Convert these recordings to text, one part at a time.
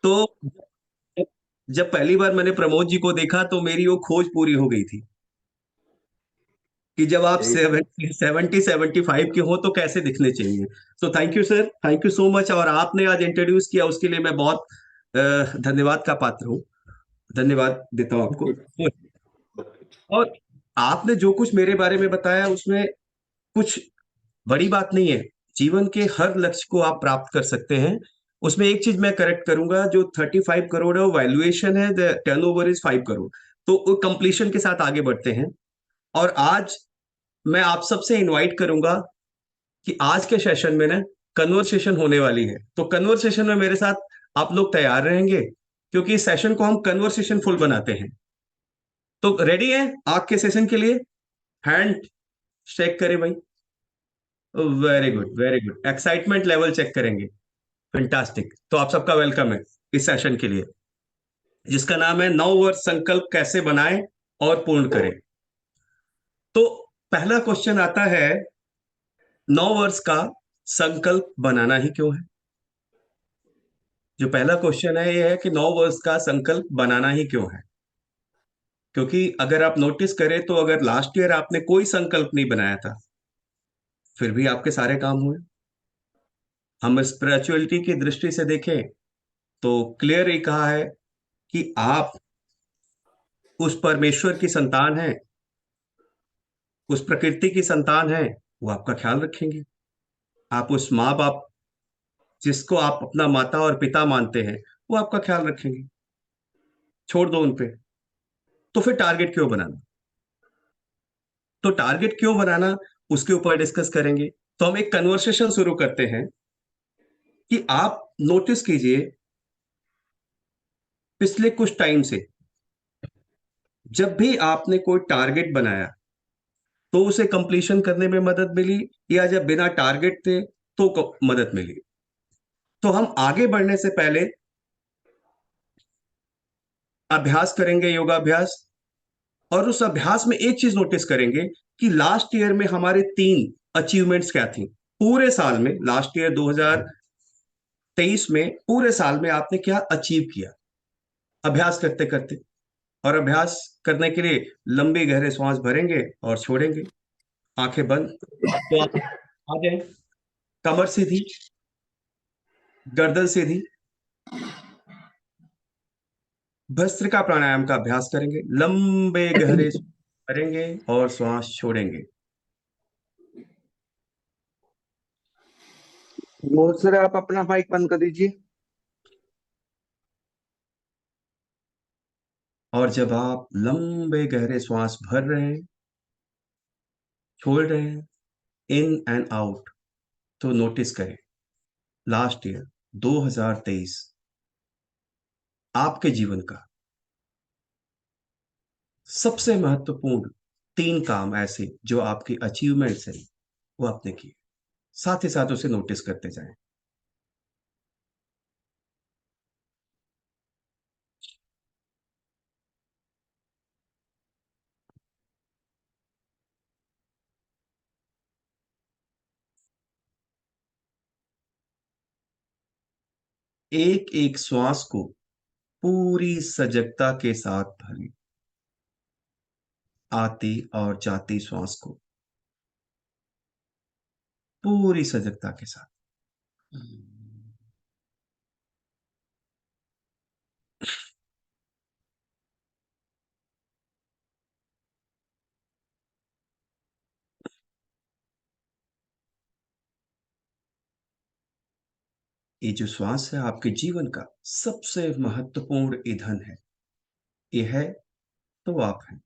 तो जब पहली बार मैंने प्रमोद जी को देखा तो मेरी वो खोज पूरी हो गई थी कि जब आप यही। 75 के हो तो कैसे दिखने चाहिए। तो thank you sir, thank you so much. और आपने आज इंट्रोड्यूस किया उसके लिए मैं बहुत धन्यवाद का पात्र हूँ। धन्यवाद देता हूँ आपको। और आपने जो कुछ मेरे बारे में बताया उसमें कुछ बड़ी बात नहीं है। जीवन के हर लक्ष्य को आप प्राप्त कर सकते हैं। उसमें एक चीज मैं करेक्ट करूंगा, जो 35 करोड़ है वो वैल्यूएशन है, द टर्नओवर इज 5 करोड़। तो वो कंप्लीशन के साथ आगे बढ़ते हैं। और आज मैं आप सबसे इनवाइट करूंगा कि आज के सेशन में ना कन्वर्सेशन होने वाली है, तो कन्वर्सेशन में मेरे साथ आप लोग तैयार रहेंगे, क्योंकि इस सेशन को हम कन्वर्सेशन फुल बनाते हैं। तो रेडी है आज के सेशन के लिए? हैंड चेक करें भाई। Very good, very good. Excitement level check करेंगे। फैंटास्टिक। तो आप सबका वेलकम है इस सेशन के लिए, जिसका नाम है 9 वर्ष संकल्प कैसे बनाएं और पूर्ण करें। तो पहला क्वेश्चन आता है, 9 वर्ष का संकल्प बनाना ही क्यों है? जो पहला क्वेश्चन है ये है कि 9 वर्ष का संकल्प बनाना ही क्यों है। क्योंकि अगर आप नोटिस करें तो अगर लास्ट ईयर आपने कोई संकल्प नहीं बनाया था, फिर भी आपके सारे काम हुए। हम स्पिरिचुअलिटी की दृष्टि से देखें तो क्लियर ही कहा है कि आप उस परमेश्वर की संतान हैं, उस प्रकृति की संतान हैं, वो आपका ख्याल रखेंगे। आप उस माँ बाप जिसको आप अपना माता और पिता मानते हैं, वो आपका ख्याल रखेंगे। छोड़ दो उन पे। तो फिर टारगेट क्यों बनाना? तो टारगेट क्यों बनाना, उसके ऊपर डिस्कस करेंगे। तो हम एक कन्वर्सेशन शुरू करते हैं कि आप नोटिस कीजिए, पिछले कुछ टाइम से जब भी आपने कोई टारगेट बनाया तो उसे कंप्लीशन करने में मदद मिली, या जब बिना टारगेट थे तो मदद मिली। तो हम आगे बढ़ने से पहले अभ्यास करेंगे, योगाभ्यास। और उस अभ्यास में एक चीज नोटिस करेंगे कि लास्ट ईयर में हमारे 3 अचीवमेंट्स क्या थी। पूरे साल में, लास्ट ईयर 2023 में पूरे साल में आपने क्या अचीव किया अभ्यास करते करते। और अभ्यास करने के लिए लंबे गहरे सांस भरेंगे और छोड़ेंगे, आंखें बंद। तो आप आ जाए, कमर सीधी, गर्दन सीधी। भस्त्रिका प्राणायाम का अभ्यास करेंगे, लंबे गहरे सांस भरेंगे और श्वास छोड़ेंगे। मोहन सर, आप अपना माइक बंद कर दीजिए। और जब आप लंबे गहरे श्वास भर रहे हैं, छोड़ रहे हैं, इन एंड आउट, तो नोटिस करें लास्ट ईयर 2023 आपके जीवन का सबसे महत्वपूर्ण 3 काम ऐसे जो आपकी अचीवमेंट्स है वो आपने किए। साथ ही साथ उसे नोटिस करते जाएं। एक एक श्वास को पूरी सजगता के साथ भरें, आती और जाती श्वास को पूरी सजगता के साथ। ये जो श्वास है आपके जीवन का सबसे महत्वपूर्ण ईंधन है। ये है तो आप हैं।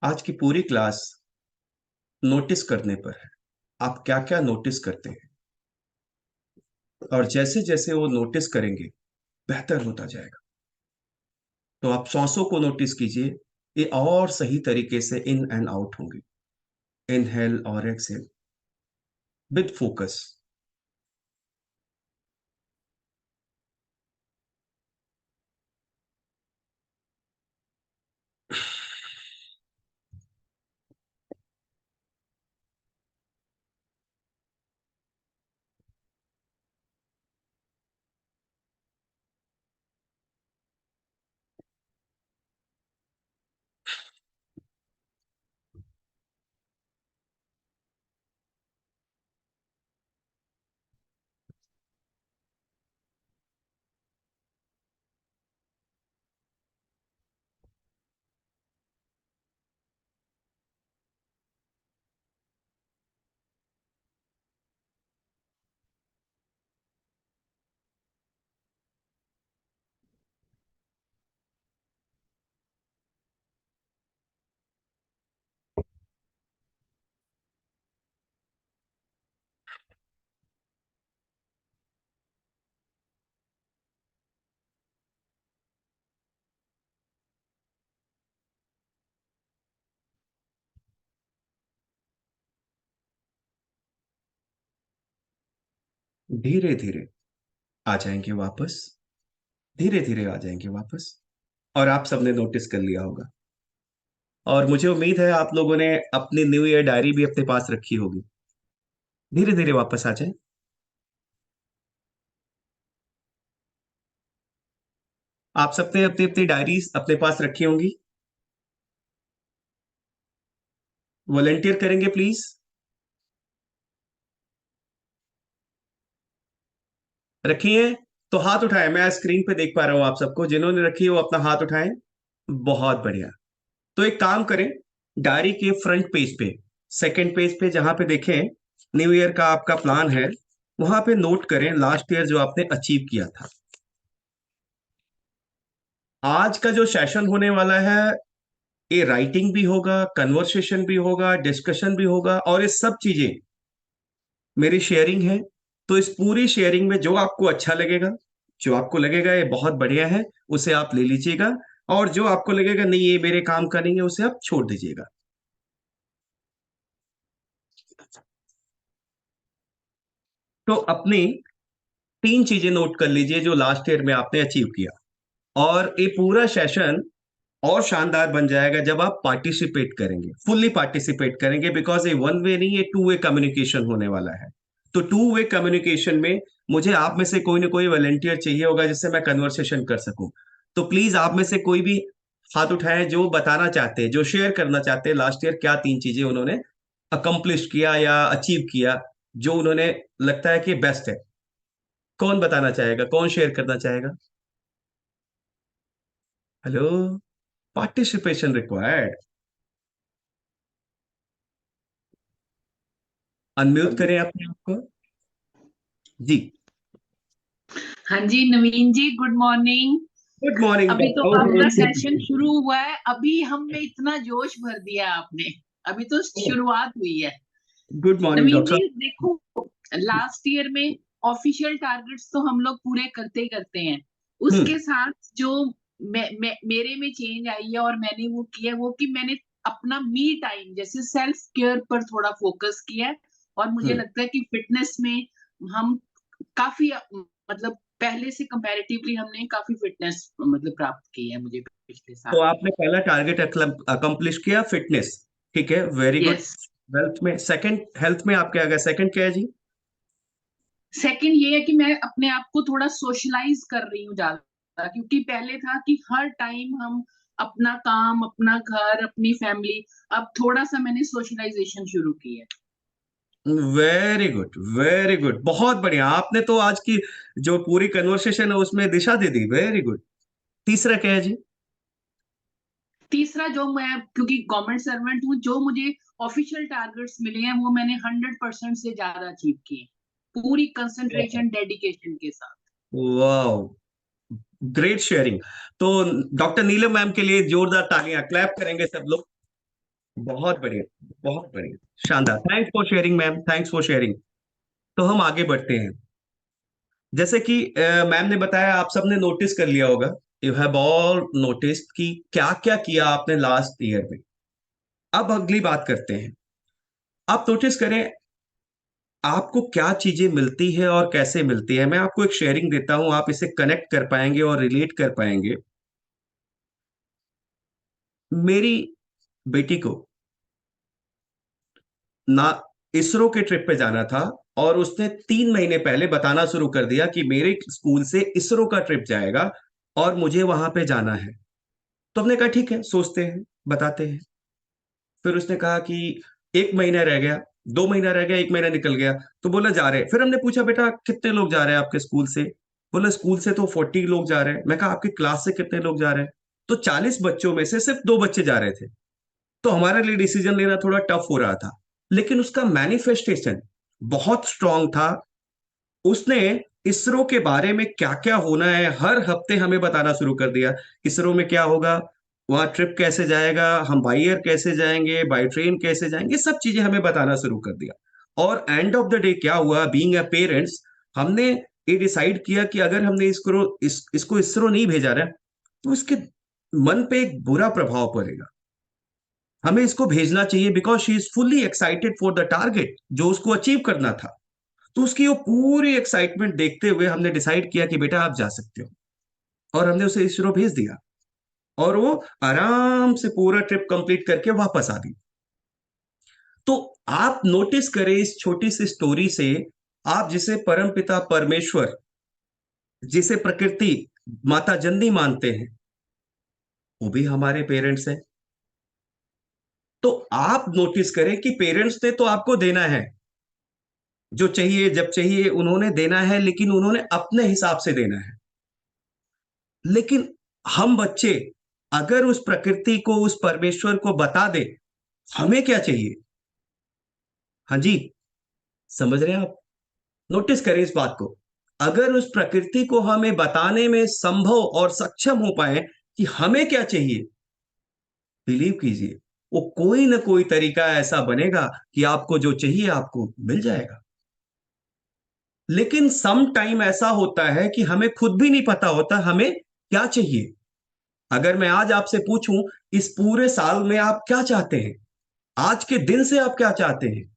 आज की पूरी क्लास नोटिस करने पर है। आप क्या क्या नोटिस करते हैं, और जैसे जैसे वो नोटिस करेंगे बेहतर होता जाएगा। तो आप सांसों को नोटिस कीजिए, ये और सही तरीके से इन एंड आउट होंगे। इनहेल और एक्सहेल विद फोकस। धीरे धीरे आ जाएंगे वापस, धीरे धीरे आ जाएंगे वापस। और आप सबने नोटिस कर लिया होगा, और मुझे उम्मीद है आप लोगों ने अपनी न्यू ईयर डायरी भी अपने पास रखी होगी। धीरे धीरे वापस आ जाए। आप सबने अपनी अपनी डायरीज अपने पास रखी होंगी। वॉलेंटियर करेंगे प्लीज। रखी है तो हाथ उठाएं, मैं स्क्रीन पे देख पा रहा हूं आप सबको। जिन्होंने रखी है वो अपना हाथ उठाएं। बहुत बढ़िया। तो एक काम करें, डायरी के फ्रंट पेज पे, सेकंड पेज पे जहां पे देखें न्यू ईयर का आपका प्लान है, वहां पे नोट करें लास्ट ईयर जो आपने अचीव किया था। आज का जो सेशन होने वाला है, ये राइटिंग भी होगा, कन्वर्सेशन भी होगा, डिस्कशन भी होगा, और ये सब चीजें मेरी शेयरिंग है। तो इस पूरी शेयरिंग में जो आपको अच्छा लगेगा, जो आपको लगेगा ये बहुत बढ़िया है, उसे आप ले लीजिएगा। और जो आपको लगेगा नहीं ये मेरे काम का नहीं है, उसे आप छोड़ दीजिएगा। तो अपनी तीन चीजें नोट कर लीजिए जो लास्ट ईयर में आपने अचीव किया। और ये पूरा सेशन और शानदार बन जाएगा जब आप पार्टिसिपेट करेंगे, फुल्ली पार्टिसिपेट करेंगे, बिकॉज ये वन वे नहीं, ये टू वे कम्युनिकेशन होने वाला है। तो टू वे कम्युनिकेशन में मुझे आप में से कोई ना कोई वॉलंटियर चाहिए होगा जिससे मैं कन्वर्सेशन कर सकूं। तो प्लीज आप में से कोई भी हाथ उठाएं जो बताना चाहते हैं, जो शेयर करना चाहते हैं लास्ट ईयर क्या तीन चीजें उन्होंने अकम्प्लिश किया या अचीव किया, जो उन्होंने लगता है कि बेस्ट है। कौन बताना चाहेगा, कौन शेयर करना चाहेगा? Hello, participation required. अनम्यूट करें अपने आप को। जी। हाँ जी नवीन जी, गुड मॉर्निंग। गुड मॉर्निंग अभी तो आपका सेशन डॉक्टर। शुरू हुआ है, अभी हम में इतना जोश भर दिया आपने। अभी तो शुरुआत हुई है। गुड मॉर्निंग नवीन डॉक्टर। जी देखो, लास्ट ईयर में ऑफिशियल टारगेट्स तो हम लोग पूरे करते ही करते हैं। हम्म। उसके साथ जो मेरे में चेंज आई है और मैंने वो किया है, वो कि मैंने अपना मी टाइम जैसे सेल्फ केयर पर थोड़ा फोकस किया है। और मुझे हम्म। लगता है कि फिटनेस में हम काफी मतलब पहले से कंपैरेटिवली हमने काफी फिटनेस मतलब प्राप्त की है मुझे पिछले तो साल। आपने पहला टारगेट अकम्प्लिश किया, फिटनेस। ठीक है, वेरी गुड। यस। हेल्थ में सेकंड, हेल्थ में आप क्या गया, सेकंड क्या है जी? सेकंड ये है कि मैं अपने आप को थोड़ा सोशलाइज कर रही हूँ ज्यादा, क्योंकि पहले था कि हर टाइम हम अपना काम, अपना घर, अपनी फैमिली। अब थोड़ा सा मैंने सोशलाइजेशन शुरू की है। वेरी गुड, वेरी गुड, बहुत बढ़िया। आपने तो आज की जो पूरी कन्वर्सेशन है उसमें दिशा दे दी, वेरी गुड। तीसरा क्या है जी? तीसरा, जो मैं क्योंकि गवर्नमेंट सर्वेंट हूँ, जो मुझे ऑफिशियल टारगेट्स मिले हैं वो मैंने 100% से ज्यादा अचीव किए, पूरी कंसंट्रेशन डेडिकेशन के साथ। वाह, ग्रेट शेयरिंग। तो डॉक्टर नीलम मैम के लिए जोरदार तालियां, क्लैप करेंगे सब लोग। बहुत बढ़िया, बहुत बढ़िया, शानदार। Thanks for sharing ma'am, thanks for sharing. तो हम आगे बढ़ते हैं। जैसे कि मैम ने बताया, आप सबने नोटिस कर लिया होगा, यू हैव ऑल नोटिस कि क्या क्या किया आपने लास्ट ईयर में। अब अगली बात करते हैं। आप नोटिस करें आपको क्या चीजें मिलती है और कैसे मिलती है। मैं आपको एक शेयरिंग देता हूं, आप इसे कनेक्ट कर पाएंगे और रिलेट कर पाएंगे। मेरी बेटी को ना इसरो के ट्रिप पे जाना था, और उसने 3 महीने पहले बताना शुरू कर दिया कि मेरे स्कूल से इसरो का ट्रिप जाएगा और मुझे वहां पे जाना है। तो हमने कहा ठीक है, सोचते हैं, बताते हैं। फिर उसने कहा कि 1 महीना रह गया, 2 महीना रह गया, 1 महीना निकल गया, तो बोला जा रहे हैं। फिर हमने पूछा बेटा कितने लोग जा रहे हैं आपके स्कूल से? बोला स्कूल से तो 40 लोग जा रहे हैं। मैं कहा आपकी क्लास से कितने लोग जा रहे हैं? तो 40 बच्चों में से सिर्फ 2 बच्चे जा रहे थे। तो हमारे लिए डिसीजन लेना थोड़ा टफ हो रहा था, लेकिन उसका मैनिफेस्टेशन बहुत स्ट्रांग था। उसने इसरो के बारे में क्या क्या होना है हर हफ्ते हमें बताना शुरू कर दिया। इसरो में क्या होगा, वहां ट्रिप कैसे जाएगा, हम बाई एयर कैसे जाएंगे, बाई ट्रेन कैसे जाएंगे, सब चीजें हमें बताना शुरू कर दिया। और एंड ऑफ द डे क्या हुआ, बीइंग अ पेरेंट्स, हमने ये डिसाइड किया कि अगर हमने इसको इसरो नहीं भेजा रहा तो इसके मन पे एक बुरा प्रभाव पड़ेगा। हमें इसको भेजना चाहिए, because she is fully excited for the target जो उसको अचीव करना था। तो उसकी वो पूरी एक्साइटमेंट देखते हुए हमने डिसाइड किया कि बेटा आप जा सकते हो, और हमने उसे इसरो भेज दिया, और वो आराम से पूरा ट्रिप कंप्लीट करके वापस आ गई। तो आप नोटिस करें इस छोटी सी स्टोरी से, आप जिसे परमपिता परमेश्वर, जिसे प्रकृति माता जननी मानते हैं, वो भी हमारे पेरेंट्स हैं। तो आप नोटिस करें कि पेरेंट्स ने तो आपको देना है, जो चाहिए जब चाहिए उन्होंने देना है, लेकिन उन्होंने अपने हिसाब से देना है। लेकिन हम बच्चे अगर उस प्रकृति को, उस परमेश्वर को बता दे हमें क्या चाहिए, हाँ जी, समझ रहे हैं आप? नोटिस करें इस बात को। अगर उस प्रकृति को हमें बताने में संभव और सक्षम हो पाए कि हमें क्या चाहिए, बिलीव कीजिए वो कोई ना कोई तरीका ऐसा बनेगा कि आपको जो चाहिए आपको मिल जाएगा। लेकिन सम टाइम ऐसा होता है कि हमें खुद भी नहीं पता होता हमें क्या चाहिए। अगर मैं आज आपसे पूछूं इस पूरे साल में आप क्या चाहते हैं, आज के दिन से आप क्या चाहते हैं,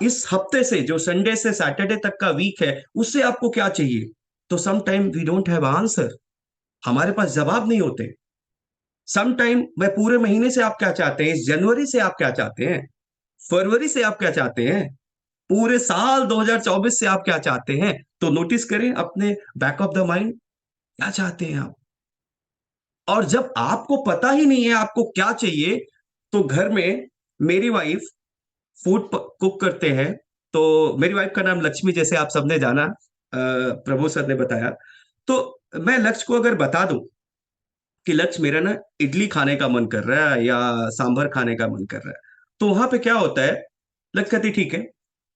इस हफ्ते से, जो संडे से सैटरडे तक का वीक है, उससे आपको क्या चाहिए, तो some time we don't have answer, हमारे पास जवाब नहीं होते। सम टाइम मैं पूरे महीने से आप क्या चाहते हैं, इस जनवरी से आप क्या चाहते हैं, फरवरी से आप क्या चाहते हैं, पूरे साल 2024 से आप क्या चाहते हैं, तो नोटिस करें अपने बैक ऑफ द माइंड क्या चाहते हैं आप। और जब आपको पता ही नहीं है आपको क्या चाहिए, तो घर में मेरी वाइफ फूड कुक करते हैं। तो मेरी वाइफ का नाम लक्ष्मी, जैसे आप सबने जाना, प्रभु सर ने बताया। तो मैं लक्ष्य को अगर बता दूं कि लक्ष्य मेरा ना इडली खाने का मन कर रहा है या सांभर खाने का मन कर रहा है, तो वहां पे क्या होता है, लक्ष्य कहती ठीक है,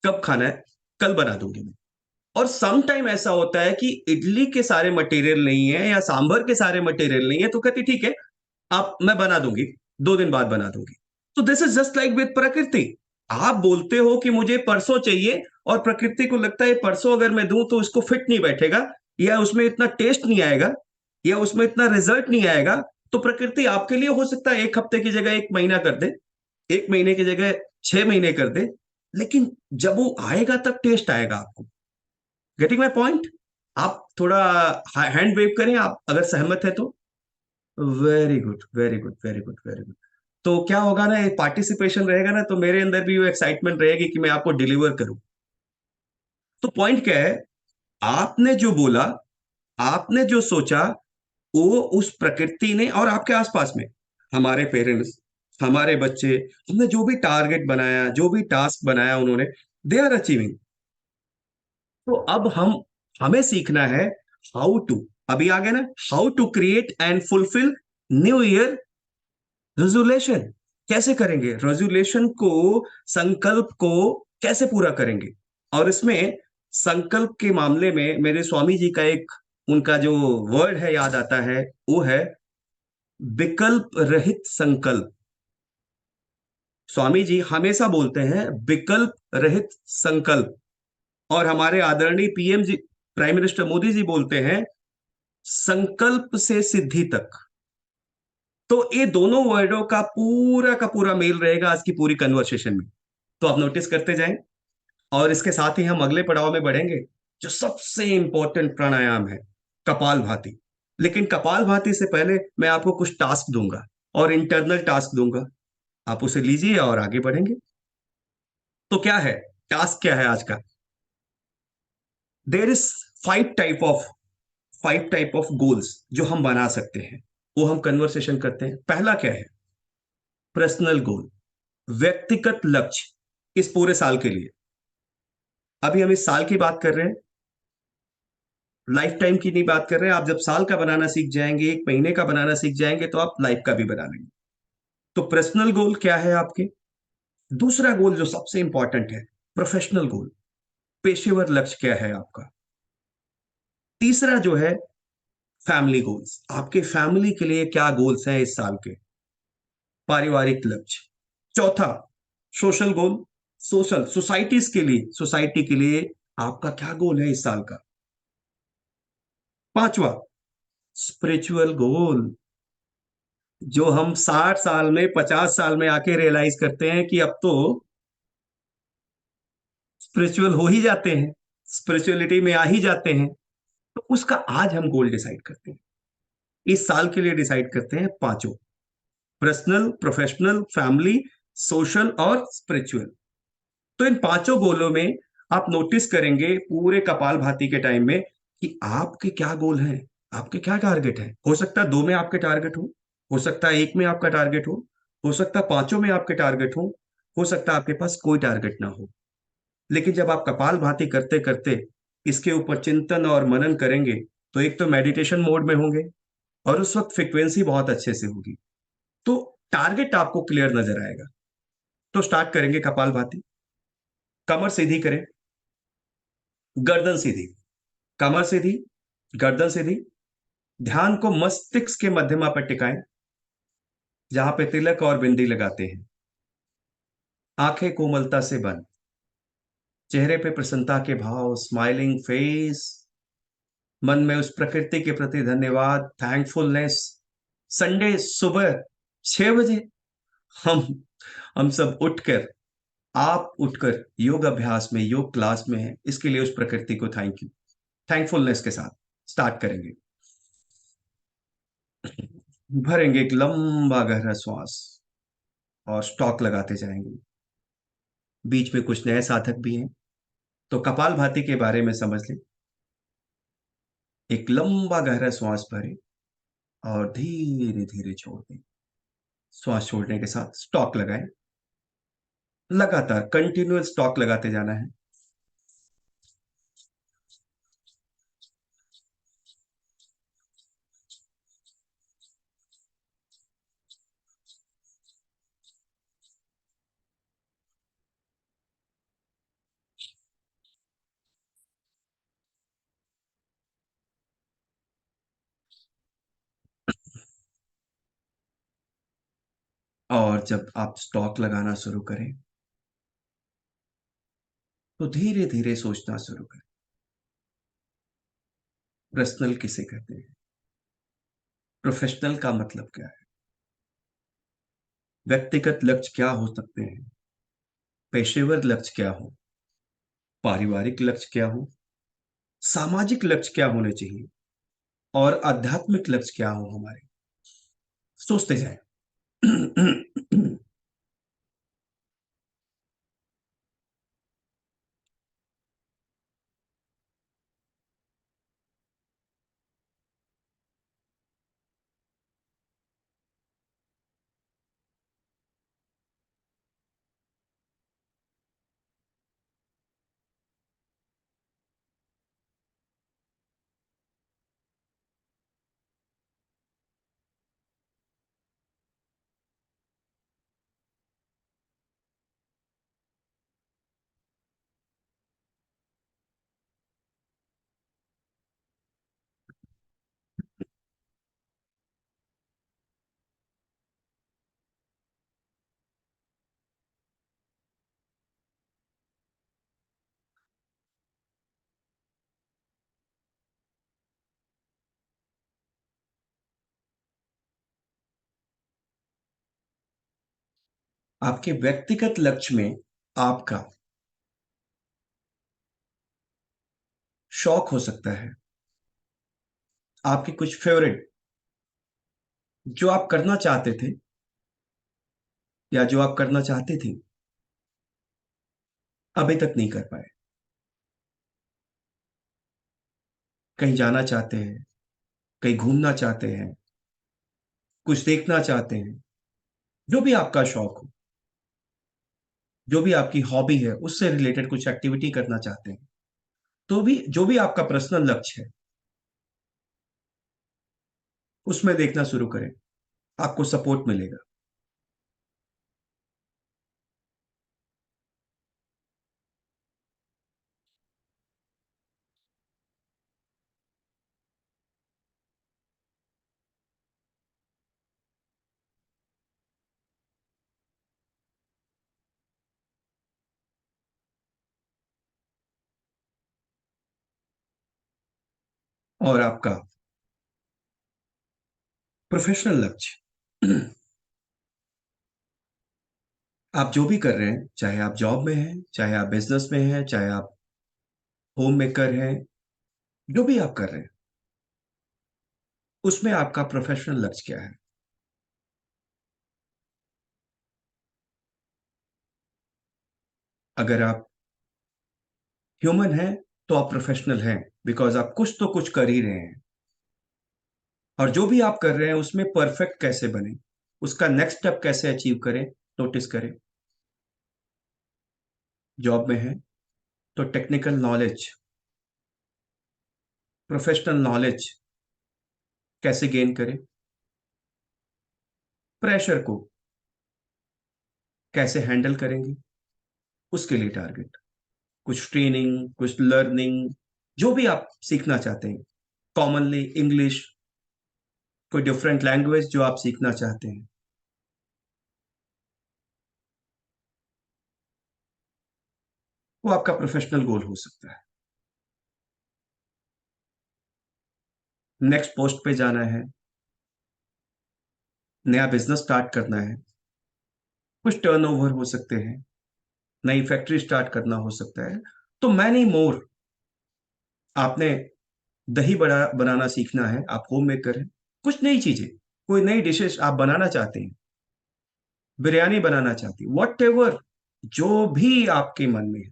कब खाना है, कल बना दूंगी मैं। और सम टाइम ऐसा होता है कि इडली के सारे मटेरियल नहीं है या सांभर के सारे मटेरियल नहीं है, तो कहती ठीक है, आप मैं बना दूंगी, 2 दिन बाद बना दूंगी। तो this is just like with प्रकृति। आप बोलते हो कि मुझे परसों चाहिए, और प्रकृति को लगता है परसों अगर मैं दूं तो उसको फिट नहीं बैठेगा, या उसमें इतना टेस्ट नहीं आएगा, या उसमें इतना रिजल्ट नहीं आएगा। तो प्रकृति आपके लिए हो सकता है 1 हफ्ते की जगह 1 महीना कर दे, 1 महीने की जगह 6 महीने कर दे, लेकिन जब वो आएगा तब टेस्ट आएगा आपको। Getting my point? आप थोड़ा हैंड वेव करें आप अगर सहमत है तो। Very good, very good, very good, very good. तो क्या होगा ना, पार्टिसिपेशन रहेगा ना, तो मेरे अंदर भी वो एक्साइटमेंट रहेगी कि मैं आपको डिलीवर करूं। तो पॉइंट क्या है, आपने जो बोला, आपने जो सोचा, वो उस प्रकृति ने, और आपके आसपास में हमारे पेरेंट्स, हमारे बच्चे, हमने जो भी टारगेट बनाया, जो भी टास्क बनाया, उन्होंने दे आर अचीविंग। तो अब हमें सीखना है हाउ टू, अभी आ गया ना, how to create and fulfil new year resolution. कैसे करेंगे रेजुलेशन को, संकल्प को कैसे पूरा करेंगे। और इसमें संकल्प के मामले में मेरे स्वामी जी का एक, उनका जो वर्ड है याद आता है, वो है विकल्प रहित संकल्प। स्वामी जी हमेशा बोलते हैं विकल्प रहित संकल्प, और हमारे आदरणीय पीएम जी, प्राइम मिनिस्टर मोदी जी बोलते हैं संकल्प से सिद्धि तक। तो ये दोनों वर्डों का पूरा मेल रहेगा आज की पूरी कन्वर्सेशन में। तो आप नोटिस करते जाएं, और इसके साथ ही हम अगले पड़ाव में बढ़ेंगे, जो सबसे इंपॉर्टेंट प्राणायाम है, कपाल भाती। लेकिन कपाल भाती से पहले मैं आपको कुछ टास्क दूंगा, और इंटरनल टास्क दूंगा, आप उसे लीजिए और आगे बढ़ेंगे। तो क्या है टास्क, क्या है आज का? There is five type of five type of goals जो हम बना सकते हैं, वो हम कन्वर्सेशन करते हैं। पहला क्या है? पर्सनल गोल, व्यक्तिगत लक्ष्य इस पूरे साल के लिए। अभी हम इस साल की बात कर रहे हैं, लाइफ टाइम की नहीं बात कर रहे हैं। आप जब साल का बनाना सीख जाएंगे, 1 महीने का बनाना सीख जाएंगे, तो आप लाइफ का भी बना लेंगे। तो पर्सनल गोल क्या है आपके? दूसरा गोल जो सबसे इंपॉर्टेंट है, प्रोफेशनल गोल, पेशेवर लक्ष्य क्या है आपका? तीसरा जो है फैमिली गोल्स, आपके फैमिली के लिए क्या गोल्स हैं इस साल के, पारिवारिक लक्ष्य। चौथा सोशल गोल, सोशल सोसाइटीज के लिए, सोसाइटी के लिए आपका क्या गोल है इस साल का। पांचवा स्पिरिचुअल गोल, जो हम 60 साल में, 50 साल में आके रियलाइज करते हैं कि अब तो स्पिरिचुअल हो ही जाते हैं, स्पिरिचुअलिटी में आ ही जाते हैं। तो उसका आज हम गोल डिसाइड करते हैं। इस साल के लिए डिसाइड करते हैं पांचों: पर्सनल, प्रोफेशनल, फैमिली, सोशल और स्पिरिचुअल। तो इन पांचों गोलों में आप नोटिस करेंगे पूरे कपालभाति के टाइम में कि आपके क्या गोल हैं, आपके क्या टारगेट हैं। हो सकता है दो में आपके टारगेट हो सकता है एक में आपका टारगेट हो सकता है पांचों में आपके टारगेट हो सकता है आपके पास कोई टारगेट ना हो। लेकिन जब आप कपालभाति करते करते इसके ऊपर चिंतन और मनन करेंगे, तो एक तो मेडिटेशन मोड में होंगे और उस वक्त फ्रिक्वेंसी बहुत अच्छे से होगी, तो टारगेट आपको क्लियर नजर आएगा। तो स्टार्ट करेंगे कपालभाति। कमर सीधी करें, गर्दन सीधी, कमर सीधी, गर्दन सीधी। ध्यान को मस्तिष्क के मध्यमा पर टिकाएं, जहां पे तिलक और बिंदी लगाते हैं। आंखें कोमलता से बंद, चेहरे पे प्रसन्नता के भाव, स्माइलिंग फेस। मन में उस प्रकृति के प्रति धन्यवाद, थैंकफुलनेस। संडे सुबह 6 बजे हम हम सब उठकर, आप उठकर योग अभ्यास में, योग क्लास में है, इसके लिए उस प्रकृति को थैंक यू, थैंकफुलनेस के साथ स्टार्ट करेंगे। भरेंगे एक लंबा गहरा श्वास और स्टॉक लगाते जाएंगे। बीच में कुछ नए साधक भी हैं, तो कपालभाति के बारे में समझ लें। एक लंबा गहरा श्वास भरें और धीरे धीरे छोड़ दें। श्वास छोड़ने के साथ स्टॉक लगाएं, लगातार कंटिन्यूअस स्टॉक लगाते जाना है। और जब आप स्टॉक लगाना शुरू करें, तो धीरे धीरे सोचना शुरू करें, पर्सनल किसे कहते हैं, प्रोफेशनल का मतलब क्या है, व्यक्तिगत लक्ष्य क्या हो सकते हैं, पेशेवर लक्ष्य क्या हो, पारिवारिक लक्ष्य क्या हो, सामाजिक लक्ष्य क्या होने चाहिए, और आध्यात्मिक लक्ष्य क्या हो हमारे। सोचते जाएं। आपके व्यक्तिगत लक्ष्य में आपका शौक हो सकता है, आपकी कुछ फेवरेट, जो आप करना चाहते थे या जो आप करना चाहती थी, अभी तक नहीं कर पाए। कहीं जाना चाहते हैं, कहीं घूमना चाहते हैं, कुछ देखना चाहते हैं, जो भी आपका शौक हो, जो भी आपकी हॉबी है, उससे रिलेटेड कुछ एक्टिविटी करना चाहते हैं, तो भी जो भी आपका पर्सनल लक्ष्य है, उसमें देखना शुरू करें, आपको सपोर्ट मिलेगा। और आपका प्रोफेशनल लक्ष्य, आप जो भी कर रहे हैं, चाहे आप जॉब में हैं, चाहे आप बिजनेस में हैं, चाहे आप होम मेकर हैं, जो भी आप कर रहे हैं, उसमें आपका प्रोफेशनल लक्ष्य क्या है? अगर आप ह्यूमन हैं तो आप प्रोफेशनल हैं, बिकॉज आप कुछ तो कुछ कर ही रहे हैं। और जो भी आप कर रहे हैं उसमें परफेक्ट कैसे बने, उसका नेक्स्ट स्टेप कैसे अचीव करें, नोटिस करें। जॉब में है तो टेक्निकल नॉलेज, प्रोफेशनल नॉलेज कैसे गेन करें, प्रेशर को कैसे हैंडल करेंगे, उसके लिए टारगेट, कुछ ट्रेनिंग, कुछ लर्निंग, जो भी आप सीखना चाहते हैं, कॉमनली इंग्लिश, कोई डिफरेंट लैंग्वेज जो आप सीखना चाहते हैं, वो आपका प्रोफेशनल गोल हो सकता है। नेक्स्ट पोस्ट पे जाना है, नया बिजनेस स्टार्ट करना है, कुछ टर्नओवर हो सकते हैं, नई फैक्ट्री स्टार्ट करना हो सकता है। तो मैनी मोर, आपने दही बड़ा बनाना सीखना है, आप होम मेकर हैं, कुछ नई चीजें, कोई नई डिशेस आप बनाना चाहते हैं, बिरयानी बनाना चाहते हैं, वॉट एवर, जो भी आपके मन में है,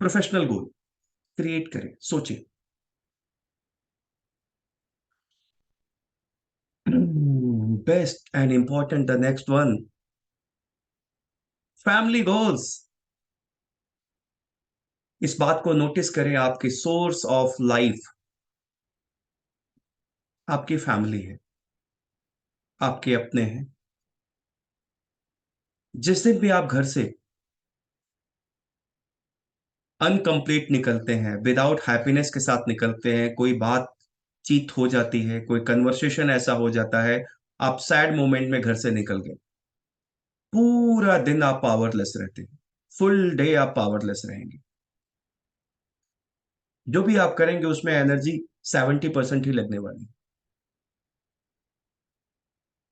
प्रोफेशनल गोल क्रिएट करें, सोचें। Best and important, the next one, family goals. इस बात को नोटिस करें, आपकी सोर्स ऑफ लाइफ आपकी फैमिली है, आपके अपने हैं। जिस दिन भी आप घर से अनकंप्लीट निकलते हैं, विदाउट हैप्पीनेस के साथ निकलते हैं, कोई बात चीत हो जाती है, कोई कन्वर्सेशन ऐसा हो जाता है, आप सैड मोमेंट में घर से निकल गए, पूरा दिन आप पावरलेस रहते हैं, फुल डे आप पावरलेस रहेंगे। जो भी आप करेंगे उसमें एनर्जी 70% ही लगने वाली।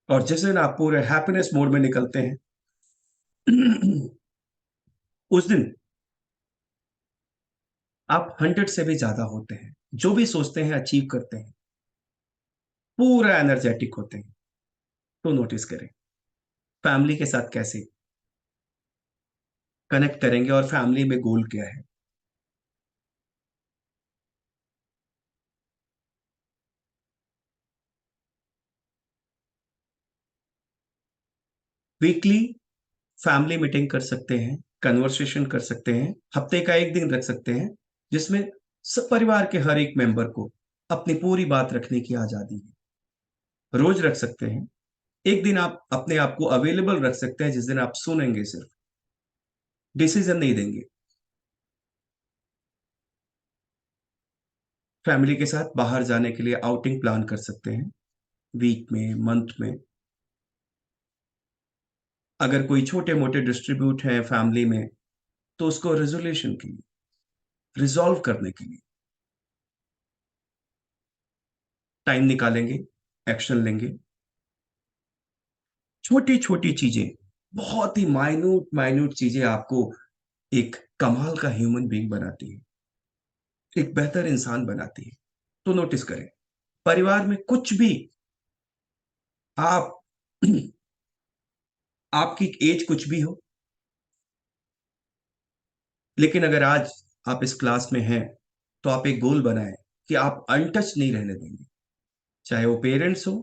और जिस दिन आप पूरे हैप्पीनेस मोड में निकलते हैं, उस दिन आप 100 से भी ज्यादा होते हैं, जो भी सोचते हैं अचीव करते हैं, पूरा एनर्जेटिक होते हैं। तो नोटिस करें फैमिली के साथ कैसे कनेक्ट करेंगे और फैमिली में गोल क्या है। वीकली फैमिली मीटिंग कर सकते हैं, कन्वर्सेशन कर सकते हैं, हफ्ते का एक दिन रख सकते हैं, जिसमें सब परिवार के हर एक मेंबर को अपनी पूरी बात रखने की आजादी है। रोज रख सकते हैं, एक दिन आप अपने आप को अवेलेबल रख सकते हैं, जिस दिन आप सुनेंगे, सिर्फ डिसीजन नहीं देंगे। फैमिली के साथ बाहर जाने के लिए आउटिंग प्लान कर सकते हैं, वीक में, मंथ में। अगर कोई छोटे मोटे डिस्ट्रीब्यूट हैं फैमिली में, तो उसको रेजोल्यूशन के लिए, रिजॉल्व करने के लिए टाइम निकालेंगे, एक्शन लेंगे। छोटी छोटी चीजें, बहुत ही माइन्यूट माइन्यूट चीजें आपको एक कमाल का ह्यूमन बीइंग बनाती है, एक बेहतर इंसान बनाती है। तो नोटिस करें, परिवार में कुछ भी, आप आपकी एज कुछ भी हो, लेकिन अगर आज आप इस क्लास में हैं, तो आप एक गोल बनाएं कि आप अनटच नहीं रहने देंगे। चाहे वो पेरेंट्स हो,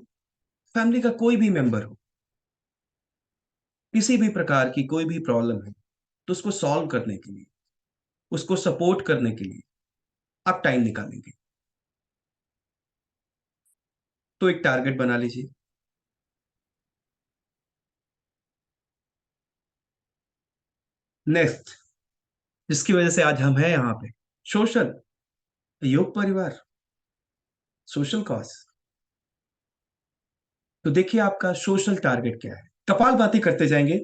फैमिली का कोई भी मेंबर हो, किसी भी प्रकार की कोई भी प्रॉब्लम है, तो उसको सॉल्व करने के लिए, उसको सपोर्ट करने के लिए आप टाइम निकालेंगे। तो एक टारगेट बना लीजिए। नेक्स्ट, जिसकी वजह से आज हम हैं यहाँ पे, सोशल, योग परिवार, सोशल कॉज। तो देखिए आपका सोशल टारगेट क्या है। कपालभाति करते जाएंगे।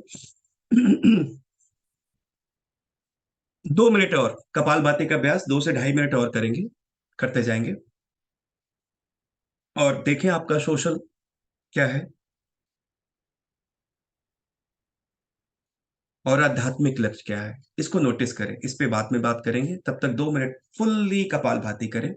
2 मिनट और कपालभाति का अभ्यास, 2 से 2.5 मिनट और करेंगे, करते जाएंगे। और देखें आपका सोशल क्या है। और आध्यात्मिक लक्ष्य क्या है, इसको नोटिस करें। इस पे बाद में बात करेंगे, तब तक 2 मिनट फुल्ली कपालभाति करें।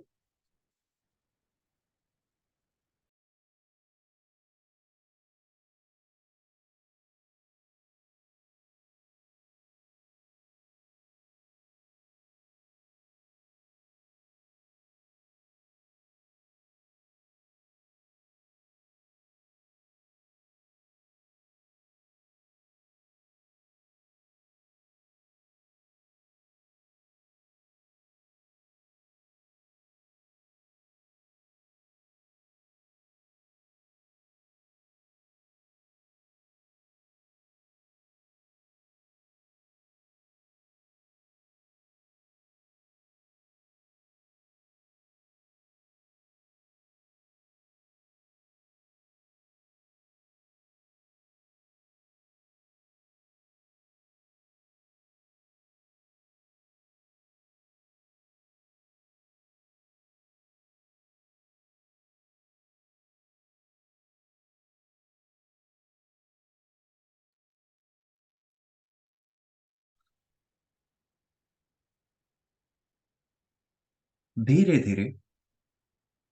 धीरे धीरे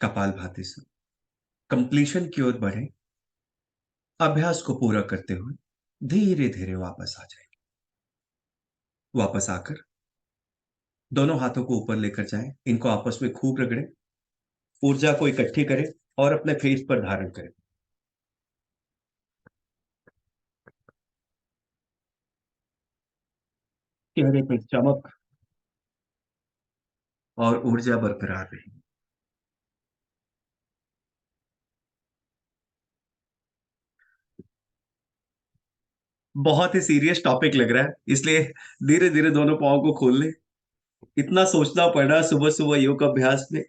कपालभाति से कंप्लीशन की ओर बढ़े। अभ्यास को पूरा करते हुए धीरे धीरे वापस आ जाएंगे। वापस आकर दोनों हाथों को ऊपर लेकर जाएं, इनको आपस में खूब रगड़ें, ऊर्जा को इकट्ठी करें और अपने फेस पर धारण करें। चेहरे पर चमक और ऊर्जा बरकरार रहे। बहुत ही सीरियस टॉपिक लग रहा है, इसलिए धीरे धीरे दोनों पाँव को खोल लें। इतना सोचना पड़ रहा है सुबह सुबह योग अभ्यास में।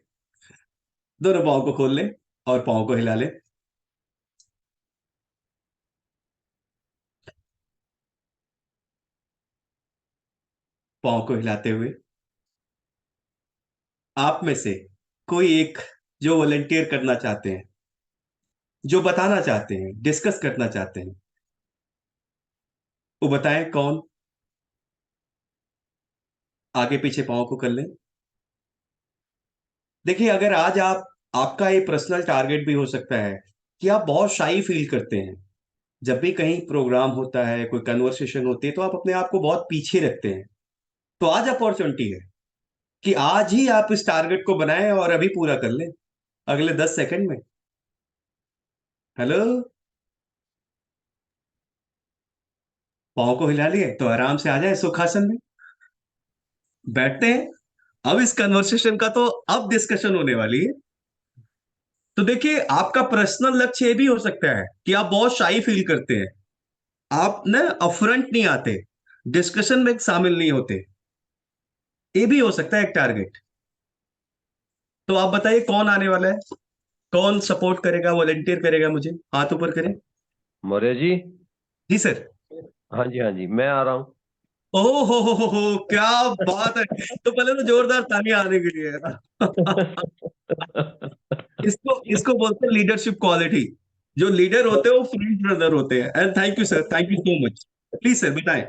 दोनों पाँव को खोल लें और पाँव को हिला लें। पाँव को हिलाते हुए आप में से कोई एक जो वॉलंटियर करना चाहते हैं, जो बताना चाहते हैं, डिस्कस करना चाहते हैं, वो बताएं कौन। आगे पीछे पाँव को कर लें। देखिए, अगर आज आपका ये पर्सनल टारगेट भी हो सकता है कि आप बहुत शाई फील करते हैं। जब भी कहीं प्रोग्राम होता है, कोई कन्वर्सेशन होती है, तो आप अपने आप को बहुत पीछे रखते हैं। तो आज अपॉर्चुनिटी है कि आज ही आप इस टारगेट को बनाएं और अभी पूरा कर लें, अगले 10 सेकंड में। हेलो, पाँव को हिला लिए तो आराम से आ जाए सुखासन में, बैठते हैं। अब इस कन्वर्सेशन का तो अब डिस्कशन होने वाली है। तो देखिए, आपका पर्सनल लक्ष्य ये भी हो सकता है कि आप बहुत शाई फील करते हैं, आप ना अपफ्रंट नहीं आते, डिस्कशन में शामिल नहीं होते। ये भी हो सकता है एक टारगेट। तो आप बताइए कौन आने वाला है, कौन सपोर्ट करेगा, वॉलेंटियर करेगा मुझे, हाथ ऊपर करें। मौर्य जी। जी सर। हाँ जी, हाँ जी, मैं आ रहा हूँ। ओहो हो, क्या बात है। तो पहले तो जोरदार तालियां आने के लिए। इसको इसको बोलते हैं लीडरशिप क्वालिटी। जो लीडर होते हैं वो फ्रेंड ब्रदर होते हैं। And thank you sir, thank you so much. Please sir बताएं।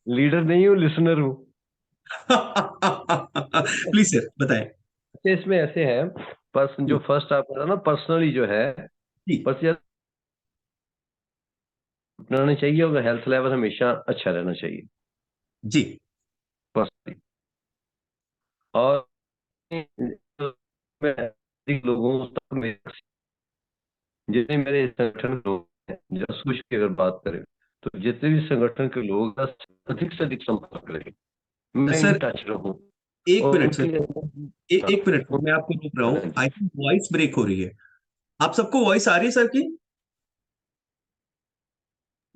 लीडर नहीं हूँ, लिसनर हूँ। प्लीज सर बताएं। अच्छा, इसमें ऐसे है, पर्सन जो फर्स्ट आप ना पर्सनली जो है, जी पर्सन अपनाना चाहिए और हेल्थ लेवल हमेशा अच्छा रहना चाहिए जी। पर्सनली। और मैं अधिक लोगों तक जितने मेरे संगठन के लोग हैं, जासूस की अगर बात करें, तो जितने भी संगठन के लोग हैं, अधिक से अधिक संपर्क करें, मैं इन सर टच रहूं एक और मिनट सर, उनके एक मिनट मैं आपको रोक रहा हूँ। आई थिंक वॉइस ब्रेक हो रही है। आप सबको वॉइस आ रही है सर की?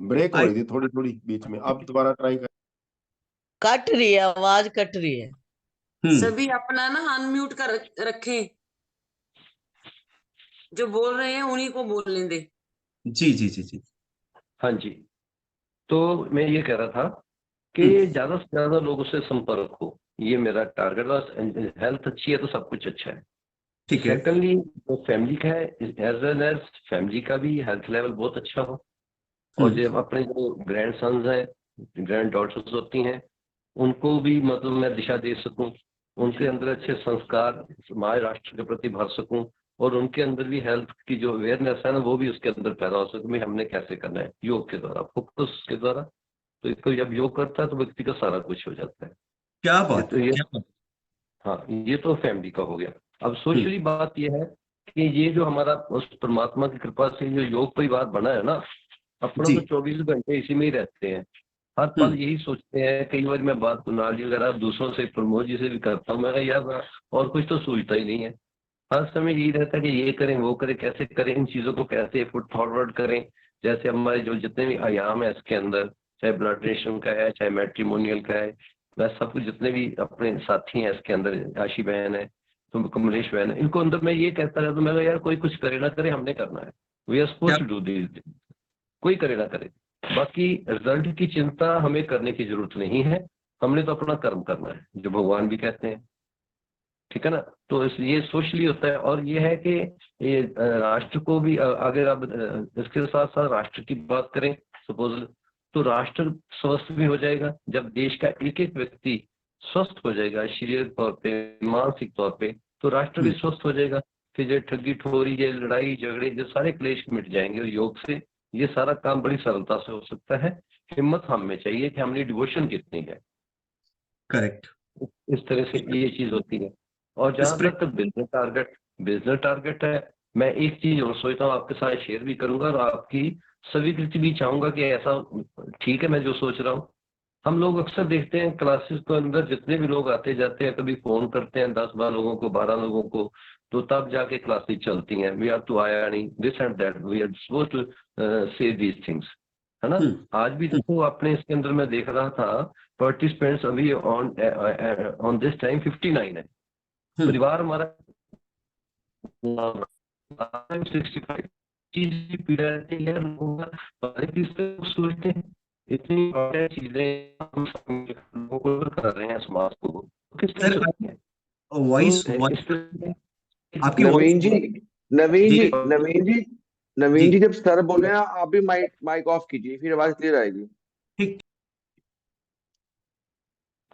ब्रेक हो आई रही थी थोड़ी थोड़ी बीच में, आप दोबारा ट्राई कर। कट रही है, आवाज कट रही है। हम्म। सभी अपना ना अनम्यूट कर रखें, जो बोल रहे हैं उन्हीं को बोलने दे। जी जी जी जी। हाँ जी। तो मैं ये कह रहा था कि ज्यादा से ज्यादा लोगों से संपर्क हो, ये मेरा टारगेट है। हेल्थ अच्छी है तो सब कुछ अच्छा है। ठीक है। सेकेंडली, जो फैमिली का है, एज वेल एज फैमिली का भी हेल्थ लेवल बहुत अच्छा हो। और हम्म जब अपने जो ग्रैंड सन्स हैं ग्रैंड डॉटर्स होती हैं, उनको भी मतलब मैं दिशा दे सकूं, उनके अंदर अच्छे संस्कार समाज राष्ट्र के प्रति भर सकूं, और उनके अंदर भी हेल्थ की जो अवेयरनेस है ना वो भी उसके अंदर पैदा हो सके, भाई हमने कैसे करना है योग के द्वारा, फोकस के द्वारा। तो इसको जब योग करता है तो व्यक्ति का सारा कुछ हो जाता है। क्या ये बात तो है, ये क्या बात। हाँ, ये तो फैमिली का हो गया। अब सोशली बात ये है कि ये जो हमारा उस परमात्मा की कृपा से जो योग परिवार बना है ना, अपना जी। तो 24 घंटे इसी में ही रहते हैं, हर पल यही सोचते हैं। कई बार मैं बात कुणाली वगैरह दूसरों से, प्रमोद जी से भी करता हूँ, मैं कहा यार और कुछ तो सोचता ही नहीं है, हर समय यही रहता है कि ये करें वो करें, कैसे करें, इन चीजों को कैसे फुट फॉरवर्ड करें। जैसे हमारे जो जितने भी आयाम है इसके अंदर, चाहे ब्लड डोनेशन का है, चाहे मैट्रिमोनियल का है, मैं सब कुछ जितने भी अपने साथी हैं इसके अंदर, आशी बहन है, तुम कमलेश बहन है, इनको अंदर मैं ये कहता रहता हूँ, मैं कहा, यार कोई कुछ करे ना करे, हमने करना है, we are suppose to do this, कोई करे ना करे, बाकी रिजल्ट की चिंता हमें करने की जरूरत नहीं है, हमने तो अपना कर्म करना है, जो भगवान भी कहते हैं, ठीक है ना। तो ये सोशली होता है, और ये है कि ये राष्ट्र को भी अगर आप इसके साथ साथ राष्ट्र की बात करें सपोज, तो राष्ट्र स्वस्थ भी हो जाएगा जब देश का एक एक व्यक्ति स्वस्थ हो जाएगा, शारीरिक तौर पे, मानसिक तौर पे, तो राष्ट्र भी स्वस्थ हो जाएगा। फिर ये ठगी ठोरी, ये लड़ाई झगड़े, जो सारे क्लेश मिट जाएंगे, और योग से ये सारा काम बड़ी सरलता से हो सकता है। हिम्मत हम में चाहिए कि हमने डिवोशन कितनी है। करेक्ट। इस तरह से ये चीज होती है। और जहां स्प्रिट। तक बिजनेस टारगेट है, मैं एक चीज और सोचता हूँ आपके साथ शेयर भी करूंगा, और आपकी स्वीकृति भी चाहूंगा कि ऐसा ठीक है मैं जो सोच रहा हूँ। हम लोग अक्सर देखते हैं क्लासेस के अंदर जितने भी लोग आते जाते हैं, कभी फोन करते हैं 10-12 लोगों को, 12 लोगों को, तो तब जाके क्लासेस चलती हैं, वी आर तो आया नहीं, this and that, we are suppose to say these things, है ना। आज भी देखो अपने इसके अंदर मैं देख रहा था, पार्टिसिपेंट्स अभी ऑन दिस टाइम 59 है, परिवार हमारा 65। चीज पीड़ा रहती है लोगों का, सोचते हैं इतनी इम्पोर्टेंट चीजें हम लोगों को कर रहे हैं, समाज को किस तरह सर से होती है। वॉइस, तो इस तरह आपकी वॉइस। नवीन जी, नवीन जी जी, नवीन जी, जी नवीन जी, जब सर बोले ना आप भी माइक माइक ऑफ कीजिए, फिर आवाज क्लियर आएगी। ठीक।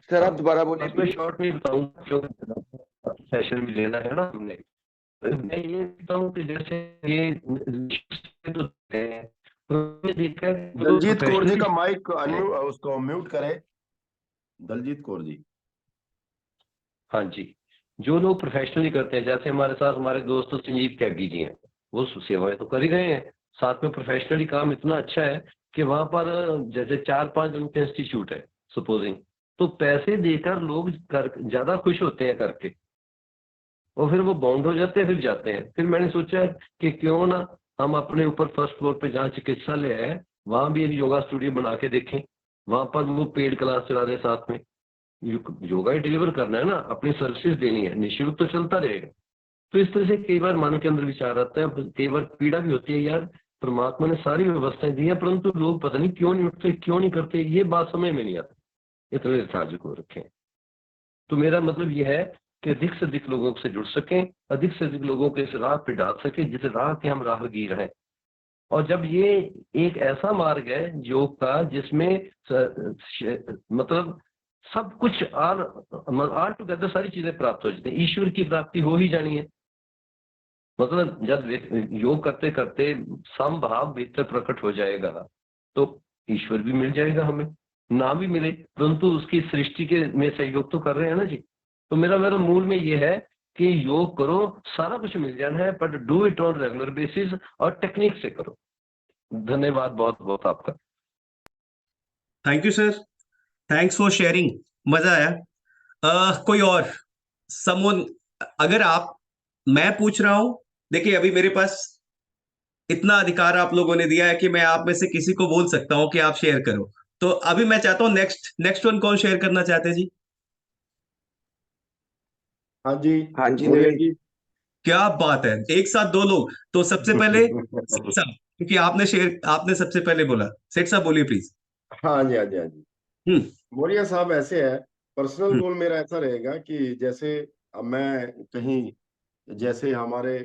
सर हाँ, आप दोबारा बोलिए बस मैं प्लीज। शॉर्ट में बताऊंगा, जो सेशन भी लेना है ना हमने, मैं ये कहता हूँ कि जैसे ये तो है, तो ये देखा है जो दलजीत कौर जी प्रोफेशनली का माइक उसको म्यूट करें, दलजीत कौर जी। हाँ जी, जो लोग प्रोफेशनली करते हैं, जैसे हमारे साथ हमारे दोस्त संजीव त्यागी जी हैं, वो सेवाएं तो कर ही रहे हैं, साथ में प्रोफेशनली काम इतना अच्छा है कि वहां पर जैसे 4-5 उनके इंस्टीट्यूट है सपोजिंग, तो पैसे देकर लोग ज्यादा खुश होते हैं करके, और फिर वो बाउंड हो जाते हैं, फिर जाते हैं। फिर मैंने सोचा कि क्यों ना हम अपने ऊपर फर्स्ट फ्लोर पे जहाँ चिकित्सालय है वहां भी एक योगा स्टूडियो बना के देखें, वहां पर वो पेड क्लास चला रहे, साथ में योगा ही डिलीवर करना है ना, अपनी सर्विसेज देनी है, निःशुल्क तो चलता रहेगा। तो इस तरह से कई बार मन के अंदर विचार आता है, कई बार पीड़ा भी होती है, यार परमात्मा ने सारी व्यवस्थाएं दी है, परंतु लोग पता नहीं क्यों नहीं उठते, क्यों नहीं करते, ये बात समझ में नहीं आती, इतने लेथार्जिक हो रखे हैं। तो मेरा मतलब ये है कि अधिक से अधिक लोगों से जुड़ सकें, अधिक से अधिक लोगों को इस राह पे डाल सकें जिस राह के हम राहगीर हैं। और जब ये एक ऐसा मार्ग है योग का जिसमें मतलब सब कुछ ऑल टुगेदर सारी चीजें प्राप्त हो जाती है, ईश्वर की प्राप्ति हो ही जानी है। मतलब जब योग करते करते समभाव भीतर प्रकट हो जाएगा तो ईश्वर भी मिल जाएगा, हमें ना भी मिले परंतु उसकी सृष्टि के में सहयोग तो कर रहे हैं ना जी। तो मेरा मेरा मूल में ये है कि योग करो, सारा कुछ मिल जाना है, but do it on regular basis और टेक्निक से करो। धन्यवाद बहुत बहुत आपका। Thank you sir, thanks for sharing, मजा आया। कोई और समवन, अगर आप, मैं पूछ रहा हूं, देखिए अभी मेरे पास इतना अधिकार आप लोगों ने दिया है कि मैं आप में से किसी को बोल सकता हूं कि आप शेयर करो। तो अभी मैं चाहता हूं नेक्स्ट नेक्स्ट वन कौन शेयर करना चाहते हैं जी? हाँ जी, हाँ जी बोलिए नवीन। जी। क्या बात है, एक साथ दो लोग। तो सबसे पहले सेठ साहब, क्योंकि आपने शेयर, आपने सबसे पहले बोला, सेठ साहब बोलिए प्लीज। हाँ जी, हाँ जी, हाँ जी। हम्म। मौर्य साहब, ऐसे है, पर्सनल हम्म। गोल मेरा ऐसा रहेगा कि जैसे अब मैं कहीं, जैसे हमारे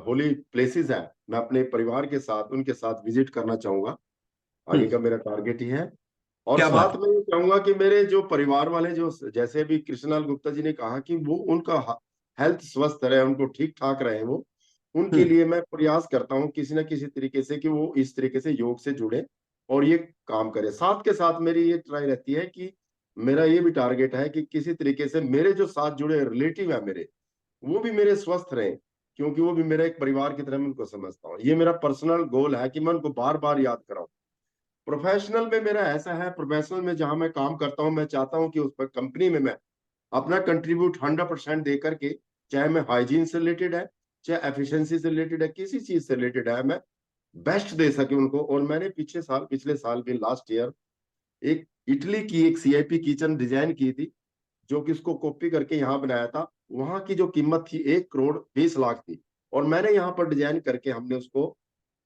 होली प्लेसेस हैं, मैं अपने परिवार के साथ उनके साथ विजिट करना चाहूंगा, आगे हम्म। का मेरा टारगेट ही है। और क्या बात साथ में ये कहूंगा कि मेरे जो परिवार वाले, जो जैसे भी कृष्णलाल गुप्ता जी ने कहा कि वो उनका हेल्थ स्वस्थ रहे, उनको ठीक ठाक रहे वो, उनके लिए मैं प्रयास करता हूँ किसी न किसी तरीके से कि वो इस तरीके से योग से जुड़े और ये काम करे। साथ के साथ मेरी ये ट्राई रहती है कि मेरा ये भी टारगेट है कि किसी तरीके से मेरे जो साथ जुड़े रिलेटिव है मेरे, वो भी मेरे स्वस्थ रहें, क्योंकि वो भी मेरा एक परिवार की तरह मैं उनको समझता हूँ। ये मेरा पर्सनल गोल है कि मैं उनको बार बार याद कराऊं। प्रोफेशनल में मेरा ऐसा है, प्रोफेशनल में जहां मैं काम करता हूं, मैं चाहता हूं कि उस पर कंपनी में मैं अपना कंट्रीब्यूट 100% दे करके, चाहे मैं हाइजीन से रिलेटेड है, चाहे एफिशिएंसी से रिलेटेड है, किसी चीज से रिलेटेड है, मैं बेस्ट दे सके उनको। और मैंने पिछले साल भी लास्ट ईयर एक इटली की एक सीआईपी किचन डिजाइन की थी, जो कि उसको कॉपी करके यहाँ बनाया था। वहां की जो कीमत थी 1,20,00,000 थी, और मैंने यहाँ पर डिजाइन करके हमने उसको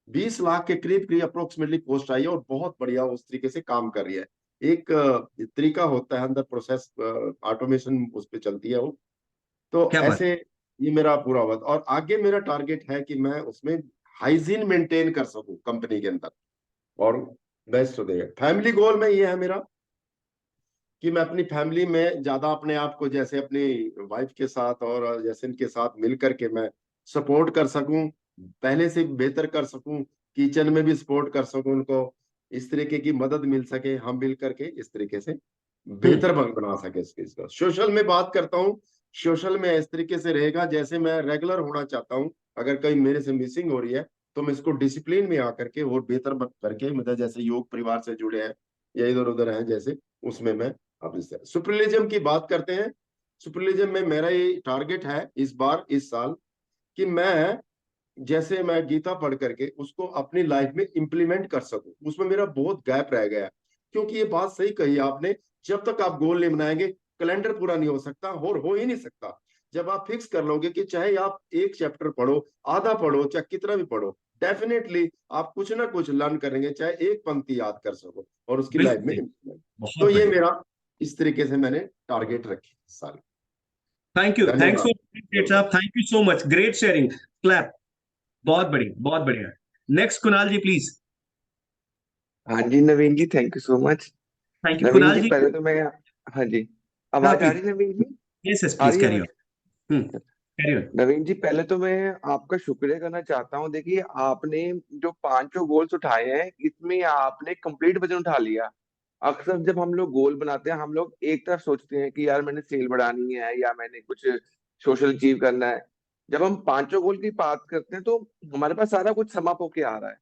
20 लाख के करीब करीब अप्रोक्सीमेटली कॉस्ट आई है, और बहुत बढ़िया उस तरीके से काम कर रही है। एक तरीका होता है अंदर प्रोसेस, ऑटोमेशन उस पर चलती है वो। तो क्या बात। ऐसे ये मेरा पूरा हुआ। और आगे मेरा टारगेट है कि मैं उसमें हाइजीन मेंटेन कर सकूं कंपनी के अंदर, और बेस्ट हो देगा। फैमिली गोल में ये है मेरा कि मैं अपनी फैमिली में ज्यादा अपने आप को, जैसे अपनी वाइफ के साथ और जैसे इनके साथ मिल करके मैं सपोर्ट कर सकूं, पहले से बेहतर कर सकूं, किचन में भी सपोर्ट कर सकूं उनको, इस तरीके की मदद मिल सके, हम मिल करके इस तरीके से बेहतर बना सके इस चीज का। सोशल में बात करता हूँ, सोशल में इस तरीके से रहेगा जैसे मैं रेगुलर होना चाहता हूँ। अगर कहीं मेरे से मिसिंग हो रही है तो मैं इसको डिसिप्लिन में आकर के और बेहतर करके, मतलब जैसे योग परिवार से जुड़े हैं या इधर उधर हैं जैसे, उसमें मैं अब इससे सुपरलिज्म की बात करते हैं। सुपरलिज्म में मेरा ये टारगेट है इस बार, इस साल, कि मैं जैसे मैं गीता पढ़ करके उसको अपनी लाइफ में इंप्लीमेंट कर सकूं। उसमें मेरा बहुत गैप रह गया है, क्योंकि ये बात सही कही आपने, जब तक आप गोल नहीं बनाएंगे कैलेंडर पूरा नहीं हो सकता, और हो ही नहीं सकता। जब आप फिक्स कर लोगे कि चाहे आप एक चैप्टर पढ़ो, आधा पढ़ो, चाहे कितना भी पढ़ो, डेफिनेटली आप कुछ ना कुछ लर्न करेंगे, चाहे एक पंक्ति याद कर सको और उसकी लाइफ में बिल्कुल। implement। तो बहुत ये बढ़िया। मेरा इस तरीके से मैंने टारगेट रखे इस साल। थैंक यू, थैंक्स धन्यवाद। फॉर साहब, thank you so much, great sharing, clap. बहुत बढ़िया, बहुत बढ़िया। Next Kunal ji please. हाँ जी Naveen ji, thank you so much. Thank you Naveen Kunal ji ji. पहले तो मैं, हाँ जी, हाँ आवाज आ प्लीज। रही है नवीन जी? यस यस आ प्लीज, रही है कैरी ऑन। आवाज? Carry on. नवीन जी पहले तो मैं आपका शुक्रिया करना चाहता हूँ। देखिए आपने जो पांचों गोल्स उठाए हैं, इसमें आपने कंप्लीट वजन उठा लिया। अक्सर जब हम लोग गोल बनाते हैं, हम लोग एक तरफ सोचते हैं कि यार मैंने सेल बढ़ानी है या मैंने कुछ सोशल अचीव करना है। जब हम पांचों गोल की बात करते हैं तो हमारे पास सारा कुछ समाप्त होके आ रहा है।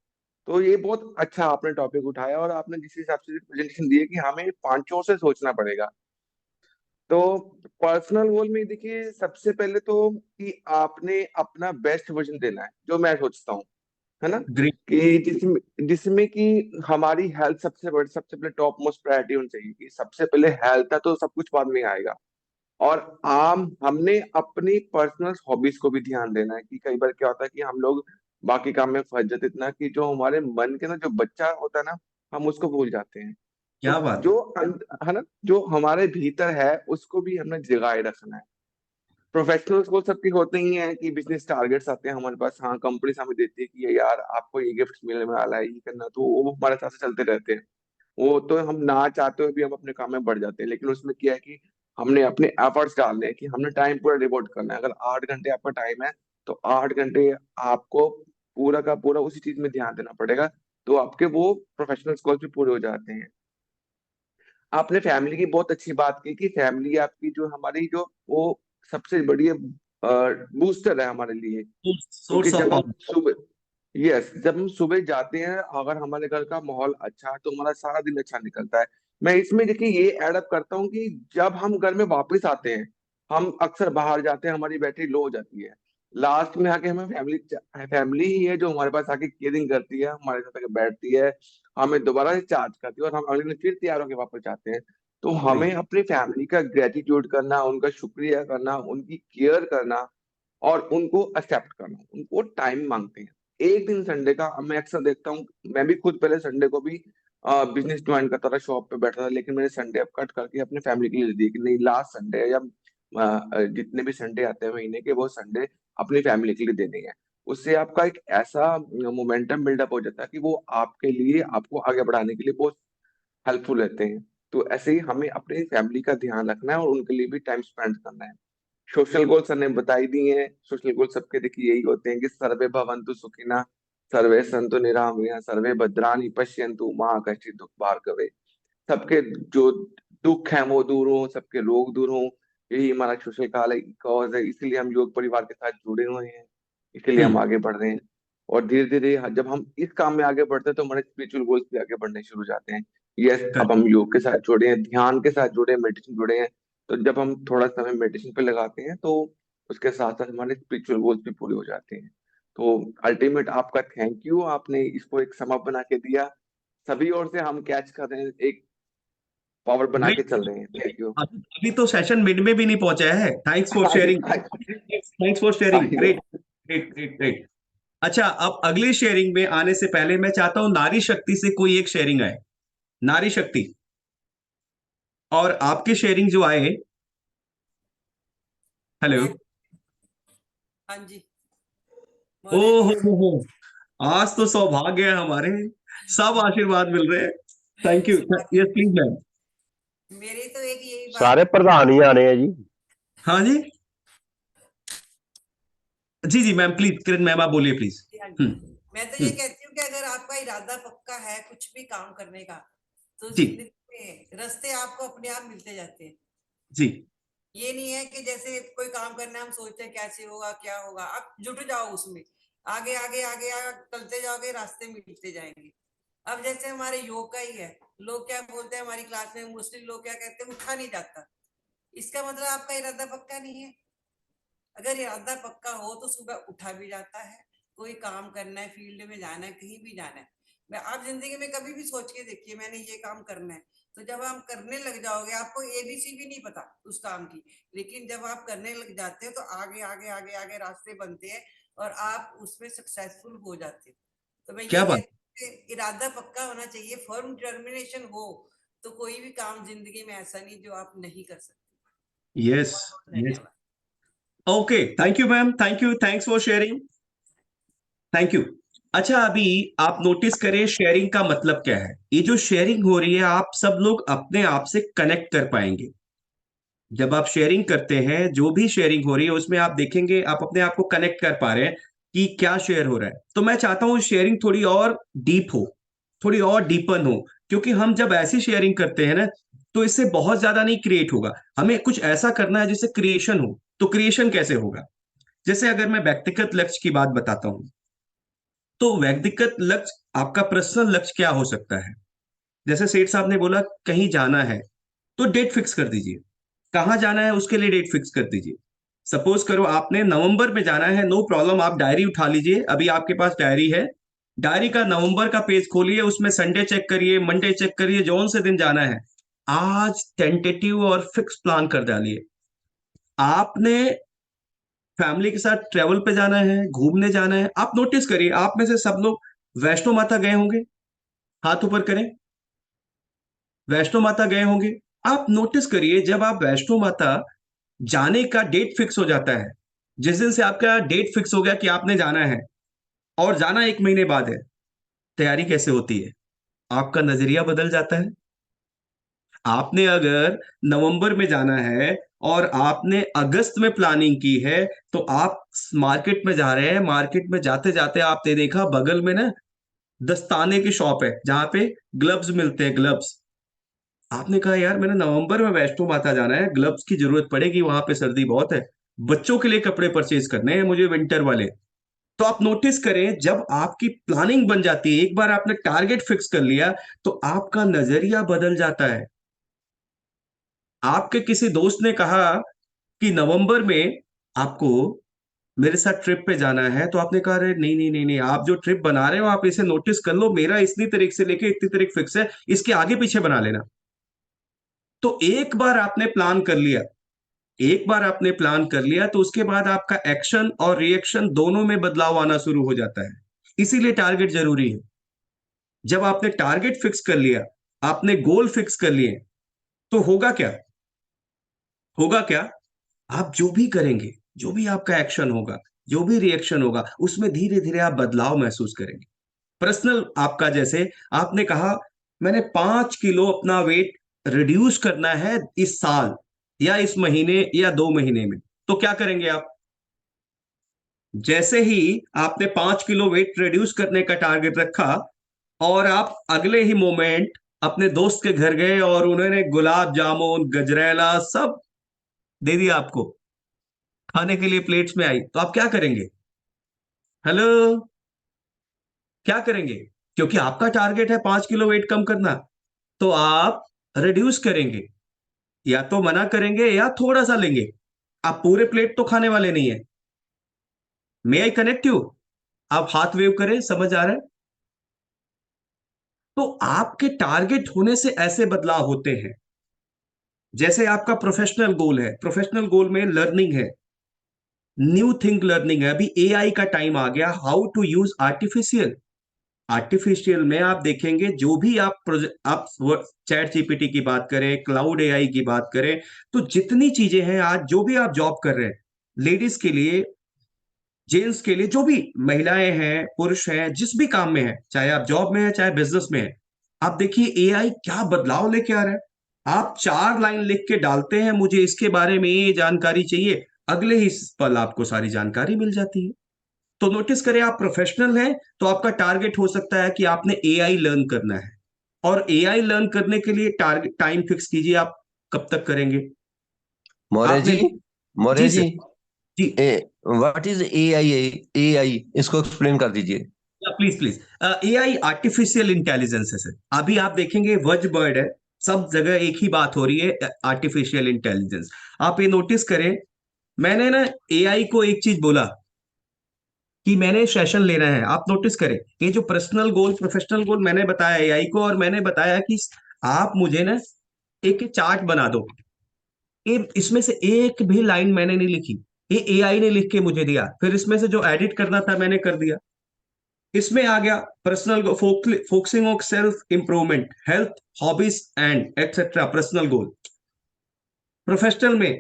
तो ये बहुत अच्छा आपने टॉपिक उठाया, और आपने जिस हिसाब से प्रेजेंटेशन दी है कि हमें पांचों से सोचना पड़ेगा। तो पर्सनल गोल में देखिए, सबसे पहले तो कि आपने अपना बेस्ट वर्जन देना है, जो मैं सोचता हूँ, है ना, ग्रेट। कि जिसमें जिसमें कि हमारी हेल्थ सबसे पहले टॉप मोस्ट प्रायोरिटी होनी चाहिए, कि सबसे पहले हेल्थ है तो सब कुछ बाद में आएगा। और आम हमने अपनी पर्सनल हॉबीज को भी ध्यान देना है, कि कई बार क्या होता है कि हम लोग बाकी काम में फंस जाते इतना कि जो हमारे मन के ना जो बच्चा होता है ना, हम उसको भूल जाते हैं। तो क्या बात जो है ना, जो हमारे भीतर है उसको भी हमने जगाए रखना है। प्रोफेशनल्स को सबके होते ही हैं कि बिजनेस टारगेट्स आते हैं हमारे पास, हाँ कंपनी हमें देती है कि ये यार आपको ये गिफ्ट मिलने वाला है, ये करना, तो वो हमारे साथ से चलते रहते हैं। वो तो हम ना चाहते हुए भी हम अपने काम में बढ़ जाते हैं, लेकिन उसमें क्या है कि हमने अपने एफर्ट्स डालने हैं, कि हमने टाइम पूरा डिवोट करना है। अगर 8 घंटे आपका टाइम है तो 8 घंटे आपको पूरा का पूरा उसी चीज में ध्यान देना पड़ेगा। तो आपके वो प्रोफेशनल गोल्स भी पूरे हो जाते हैं। आपने फैमिली की बहुत अच्छी बात की, कि फैमिली आपकी जो हमारी जो वो सबसे बड़ी बूस्टर है हमारे लिए। क्योंकि सोर्स ऑफ जब हम पावर। सुबह, यस, जब हम सुबह जाते हैं, अगर हमारे घर का माहौल अच्छा है तो हमारा सारा दिन अच्छा निकलता है। मैं इसमें देखिए ये एडअप करता हूँ कि जब हम घर में वापस आते हैं, हम अक्सर बाहर जाते हैं, हमारी बैटरी लो हो जाती है। लास्ट में आके हमें फैमिली फैमिली ही है जो हमारे पास आके केयरिंग करती है, हमारे साथ आके बैठती है, हमें दोबारा से चार्ज करती है, और हम अगले दिन फिर तैयार होकर वापस जाते हैं। तो हमें अपनी फैमिली का ग्रेटिट्यूड करना, उनका शुक्रिया करना, उनकी केयर करना, और उनको एक्सेप्ट करना। उनको टाइम मांगते हैं। एक दिन संडे का मैं अक्सर देखता हूँ, मैं भी खुद पहले संडे को भी बिजनेस ज्वाइन करता था, शॉप पे बैठा था, लेकिन मैंने संडे अब कट करके अपने फैमिली के लिए दे दिया, कि नहीं लास्ट संडे या जितने भी संडे आते हैं महीने के, वो संडे अपनी फैमिली के लिए देने हैं। उससे आपका एक ऐसा मोमेंटम बिल्डअप हो जाता है कि वो आपके लिए, आपको आगे बढ़ाने के लिए बहुत हेल्पफुल रहते हैं। तो ऐसे ही हमें अपनी फैमिली का ध्यान रखना है और उनके लिए भी टाइम स्पेंड करना है। सोशल गोल सर ने बता ही दिए हैं। सोशल गोल सबके देखिए यही होते हैं कि सर्वे भवन्तु सुखिनः, सर्वे सन्तु निरामया, सर्वे भद्राणि पश्यन्तु मा कश्चित् दुःख भार्गवे। सबके जो दुख है वो दूर हो, सबके रोग दूर हो, यही हमारा सोशल कॉज है। इसीलिए हम योग परिवार के साथ जुड़े हुए हैं, इसीलिए हम आगे बढ़ रहे हैं। और धीरे धीरे जब हम इस काम में आगे बढ़ते हैं तो हमारे स्पिरिचुअल गोल्स भी आगे बढ़ने शुरू हो जाते हैं। यस, अब हम योग के साथ जुड़े हैं, ध्यान के साथ जुड़े हैं, मेडिटेशन जुड़े हैं। तो जब हम थोड़ा समय मेडिटेशन पे लगाते हैं तो उसके साथ साथ हमारे स्पिरिचुअल गोल्स भी पूरे हो जाते हैं। तो अल्टीमेट आपका थैंक यू, आपने इसको एक सम अप बना के दिया। सभी ओर से हम कैच कर रहे हैं, एक पावर बना के चल रहे हैं। Thank you. अभी तो सेशन मिड में भी नहीं पहुंचा है। Thanks for sharing, thanks for sharing, great great great great. अच्छा, अब अगली शेयरिंग में आने से पहले मैं चाहता हूं नारी शक्ति से कोई एक शेयरिंग आए, नारी शक्ति। और आपकी शेयरिंग जो आए, हेलो, हाँ जी, ओ हो, आज तो सौभाग्य है हमारे, सब आशीर्वाद मिल रहे हैं। Thank you, yes please ma'am. मेरी तो एक यही बात, सारे प्रधान ही आ रहे हैं जी। हाँ जी, जी जी मैम, प्लीज किरण मैम आप बोलिए प्लीज। मैं तो ये कहती हूँ कि अगर आपका इरादा पक्का है कुछ भी काम करने का, तो जी जिंदगी में रास्ते आपको अपने आप मिलते जाते हैं। जी, ये नहीं है कि जैसे कोई काम करना है हम सोचते हैं कैसे होगा क्या होगा, आप जुट जाओ उसमें, आगे आगे आगे आगे चलते जाओगे, रास्ते मिलते जाएंगे। अब जैसे हमारे योग का ही है, लोग क्या बोलते हैं हमारी क्लास में मोस्टली लोग क्या कहते हैं, उठा नहीं जाता। इसका मतलब आपका इरादा पक्का नहीं है। अगर इरादा पक्का हो तो सुबह उठा भी जाता है, कोई काम करना है, फील्ड में जाना है, कहीं भी जाना है। मैं आप जिंदगी में कभी भी सोच के देखिए मैंने ये काम करना है, तो जब आप करने लग जाओगे आपको एबीसी भी नहीं पता उस काम की, लेकिन जब आप करने लग जाते हैं तो आगे आगे आगे आगे रास्ते बनते हैं और आप उसमें सक्सेसफुल हो जाते हैं। तो मैं ये क्या बात, कहती हूँ कि इरादा पक्का होना चाहिए, फर्म डिटर्मिनेशन हो तो कोई भी काम जिंदगी में ऐसा नहीं जो आप नहीं कर सकते। यस बहुत बहुत यस, धन्यवाद। Okay, thank you ma'am, thank you, thanks for sharing, thank you. अच्छा, अभी आप नोटिस करें शेयरिंग का मतलब क्या है। ये जो शेयरिंग हो रही है, आप सब लोग अपने आप से कनेक्ट कर पाएंगे। जब आप शेयरिंग करते हैं, जो भी शेयरिंग हो रही है उसमें आप देखेंगे आप अपने आप को कनेक्ट कर पा रहे हैं कि क्या शेयर हो रहा है। तो मैं चाहता हूं शेयरिंग थोड़ी और डीप हो, थोड़ी और डीपन हो, क्योंकि हम जब ऐसी शेयरिंग करते हैं ना, तो इससे बहुत ज्यादा नहीं क्रिएट होगा। हमें कुछ ऐसा करना है जिससे क्रिएशन हो। तो क्रिएशन कैसे होगा? जैसे अगर मैं व्यक्तिगत लक्ष्य की बात बताता हूं, तो व्यक्तिगत लक्ष्य, आपका पर्सनल लक्ष्य क्या हो सकता है? जैसे सेठ साहब ने बोला कहीं जाना है, तो डेट फिक्स कर दीजिए। कहाँ जाना है उसके लिए डेट फिक्स कर दीजिए। सपोज करो आपने नवंबर में जाना है, नो प्रॉब्लम, आप डायरी उठा लीजिए, अभी आपके पास डायरी है। डायरी का नवंबर का पेज खोलिए, उसमें संडे चेक करिए, मंडे चेक करिए, जौन से दिन जाना है। आज टेंटेटिव और फिक्स प्लान कर डालिए। आपने फैमिली के साथ ट्रेवल पे जाना है, घूमने जाना है। आप नोटिस करिए, आप में से सब लोग वैष्णो माता गए होंगे, हाथ ऊपर करें। वैष्णो माता गए होंगे। आप नोटिस करिए, जब आप वैष्णो माता जाने का डेट फिक्स हो जाता है, जिस दिन से आपका डेट फिक्स हो गया कि आपने जाना है और जाना 1 महीने बाद है, तैयारी कैसे होती है? आपका नजरिया बदल जाता है। आपने अगर नवंबर में जाना है और आपने अगस्त में प्लानिंग की है, तो आप मार्केट में जा रहे हैं, मार्केट में जाते जाते आपने देखा बगल में ना दस्ताने की शॉप है जहां पे ग्लव्स मिलते हैं, ग्लव्स। आपने कहा यार मैंने नवंबर में वैष्णो माता जाना है, ग्लव्स की जरूरत पड़ेगी, वहां पे सर्दी बहुत है, बच्चों के लिए कपड़े परचेज करने हैं मुझे विंटर वाले। तो आप नोटिस करें, जब आपकी प्लानिंग बन जाती है, एक बार आपने टारगेट फिक्स कर लिया, तो आपका नजरिया बदल जाता है। आपके किसी दोस्त ने कहा कि नवंबर में आपको मेरे साथ ट्रिप पे जाना है, तो आपने कहा अरे नहीं नहीं नहीं नहीं, आप जो ट्रिप बना रहे हो आप इसे नोटिस कर लो, मेरा इतनी तारीख से लेके इतनी तारीख फिक्स है, इसके आगे पीछे बना लेना। तो एक बार आपने प्लान कर लिया, एक बार आपने प्लान कर लिया, तो उसके बाद आपका एक्शन और रिएक्शन दोनों में बदलाव आना शुरू हो जाता है। इसीलिए टारगेट जरूरी है। जब आपने टारगेट फिक्स कर लिया, आपने गोल फिक्स कर लिए, तो होगा क्या? होगा क्या? आप जो भी करेंगे, जो भी आपका एक्शन होगा, जो भी रिएक्शन होगा, उसमें धीरे धीरे आप बदलाव महसूस करेंगे। पर्सनल आपका, जैसे आपने कहा मैंने 5 किलो अपना वेट रिड्यूस करना है इस साल या इस महीने या 2 महीने में, तो क्या करेंगे आप? जैसे ही आपने 5 किलो वेट रिड्यूस करने का टारगेट रखा और आप अगले ही मोमेंट अपने दोस्त के घर गए और उन्होंने गुलाब जामुन गजरेला सब दे दिया आपको, खाने के लिए प्लेट्स में आई, तो आप क्या करेंगे? हेलो, क्या करेंगे? क्योंकि आपका टारगेट है 5 किलो वेट कम करना, तो आप रिड्यूस करेंगे, या तो मना करेंगे या थोड़ा सा लेंगे, आप पूरे प्लेट तो खाने वाले नहीं है। मे आई कनेक्ट यू? आप हाथ वेव करें, समझ आ रहा है? तो आपके टारगेट होने से ऐसे बदलाव होते हैं। जैसे आपका प्रोफेशनल गोल है, प्रोफेशनल गोल में लर्निंग है, न्यू थिंग लर्निंग है। अभी एआई का टाइम आ गया, how to use artificial. Artificial में आप देखेंगे जो भी आप चैट जीपीटी की बात करें, क्लाउड एआई की बात करें, तो जितनी चीजें हैं आज, जो भी आप जॉब कर रहे हैं, लेडीज के लिए, जेंट्स के लिए, जो भी महिलाएं हैं, पुरुष हैं, जिस भी काम में है, चाहे आप जॉब में है चाहे बिजनेस में है, आप देखिए एआई क्या बदलाव लेके आ रहा है। आप 4 लाइन लिख के डालते हैं, मुझे इसके बारे में ये जानकारी चाहिए, अगले ही पल आपको सारी जानकारी मिल जाती है। तो नोटिस करें, आप प्रोफेशनल हैं तो आपका टारगेट हो सकता है कि आपने एआई लर्न करना है, और एआई लर्न करने के लिए टारगेट टाइम फिक्स कीजिए, आप कब तक करेंगे? मौर्य आपने जी, मौर्य जी जी, सर, जी व्हाट इज एआई? एआई इसको एक्सप्लेन कर दीजिए। Please please. AI artificial intelligence है सर। अभी आप देखेंगे वज वर्ड है, सब जगह एक ही बात हो रही है, आर्टिफिशियल इंटेलिजेंस। आप ये नोटिस करें, मैंने ना एआई को एक चीज बोला कि मैंने सेशन लेना है, आप नोटिस करें, ये जो पर्सनल गोल प्रोफेशनल गोल मैंने बताया एआई को, और मैंने बताया कि आप मुझे ना एक चार्ट बना दो, ये इसमें से एक भी लाइन मैंने नहीं लिखी, ये एआई ने लिख के मुझे दिया, फिर इसमें से जो एडिट करना था मैंने कर दिया। इसमें आ गया personal focusing on self improvement, health, hobbies and etcetera, personal goal. Professional में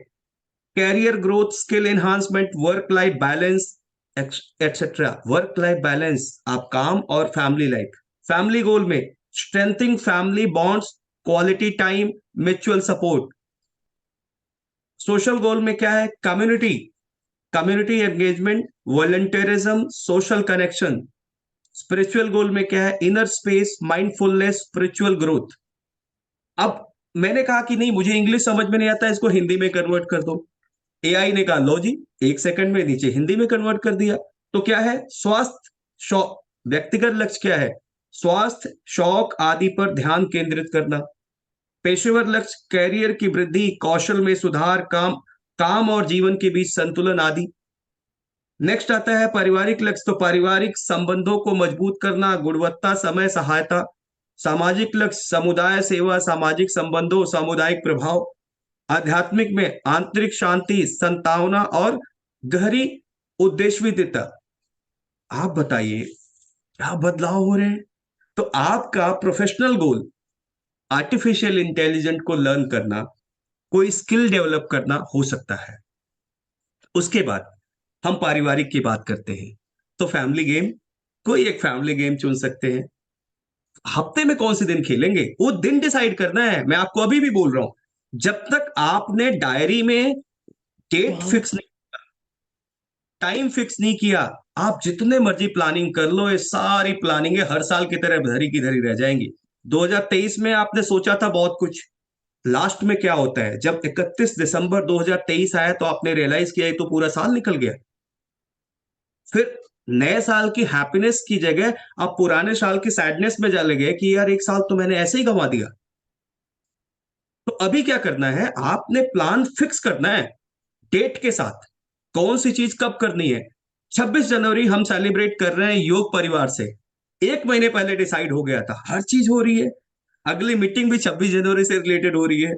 career growth, skill enhancement, work life balance etcetera, work life balance, आप काम और फैमिली लाइफ। फैमिली गोल में strengthening family bonds, quality time, mutual support. Social goal में क्या है? Community, community engagement, volunteerism, social connection. Spiritual goal में क्या है? Inner space, mindfulness, spiritual growth. अब मैंने कहा कि नहीं, मुझे इंग्लिश समझ में नहीं आता, इसको हिंदी में कन्वर्ट कर दो। एआई ने कहा लो जी, 1 सेकंड में नीचे हिंदी में कन्वर्ट कर दिया। तो क्या है? स्वास्थ्य, शौक, व्यक्तिगत लक्ष्य क्या है? स्वास्थ्य, शौक आदि पर ध्यान केंद्रित करना। पेशेवर लक्ष्य, कैरियर की वृद्धि, कौशल में सुधार, काम काम और जीवन के बीच संतुलन आदि। नेक्स्ट आता है पारिवारिक लक्ष्य, तो पारिवारिक संबंधों को मजबूत करना, गुणवत्ता, समय, सहायता। सामाजिक लक्ष्य, समुदाय सेवा, सामाजिक संबंधों, सामुदायिक प्रभाव। आध्यात्मिक में आंतरिक शांति, संतावना और गहरी उद्देश्यता। आप बताइए क्या बदलाव हो रहे हैं? तो आपका प्रोफेशनल गोल आर्टिफिशियल इंटेलिजेंट को लर्न करना, कोई स्किल डेवलप करना हो सकता है। उसके बाद हम पारिवारिक की बात करते हैं, तो फैमिली गेम, कोई एक फैमिली गेम चुन सकते हैं। हफ्ते में कौन से दिन खेलेंगे वो दिन डिसाइड करना है, मैं आपको अभी भी बोल रहा हूं। जब तक आपने डायरी में डेट फिक्स नहीं, टाइम फिक्स नहीं किया, आप जितने मर्जी प्लानिंग कर लो, ये सारी प्लानिंग हर साल की तरह धरी की धरी रह जाएंगी। 2023 में आपने सोचा था बहुत कुछ, लास्ट में क्या होता है, जब 31 दिसंबर 2023 आया तो आपने रियलाइज किया ये तो पूरा साल निकल गया। फिर नए साल की हैप्पीनेस की जगह आप पुराने साल की सैडनेस में चले गए कि यार 1 साल तो मैंने ऐसे ही गंवा दिया। तो अभी क्या करना है, आपने प्लान फिक्स करना है डेट के साथ, कौन सी चीज कब करनी है। 26 जनवरी हम सेलिब्रेट कर रहे हैं योग परिवार से, 1 महीने पहले डिसाइड हो गया था, हर चीज हो रही है। अगली मीटिंग भी 26 जनवरी से रिलेटेड हो रही है,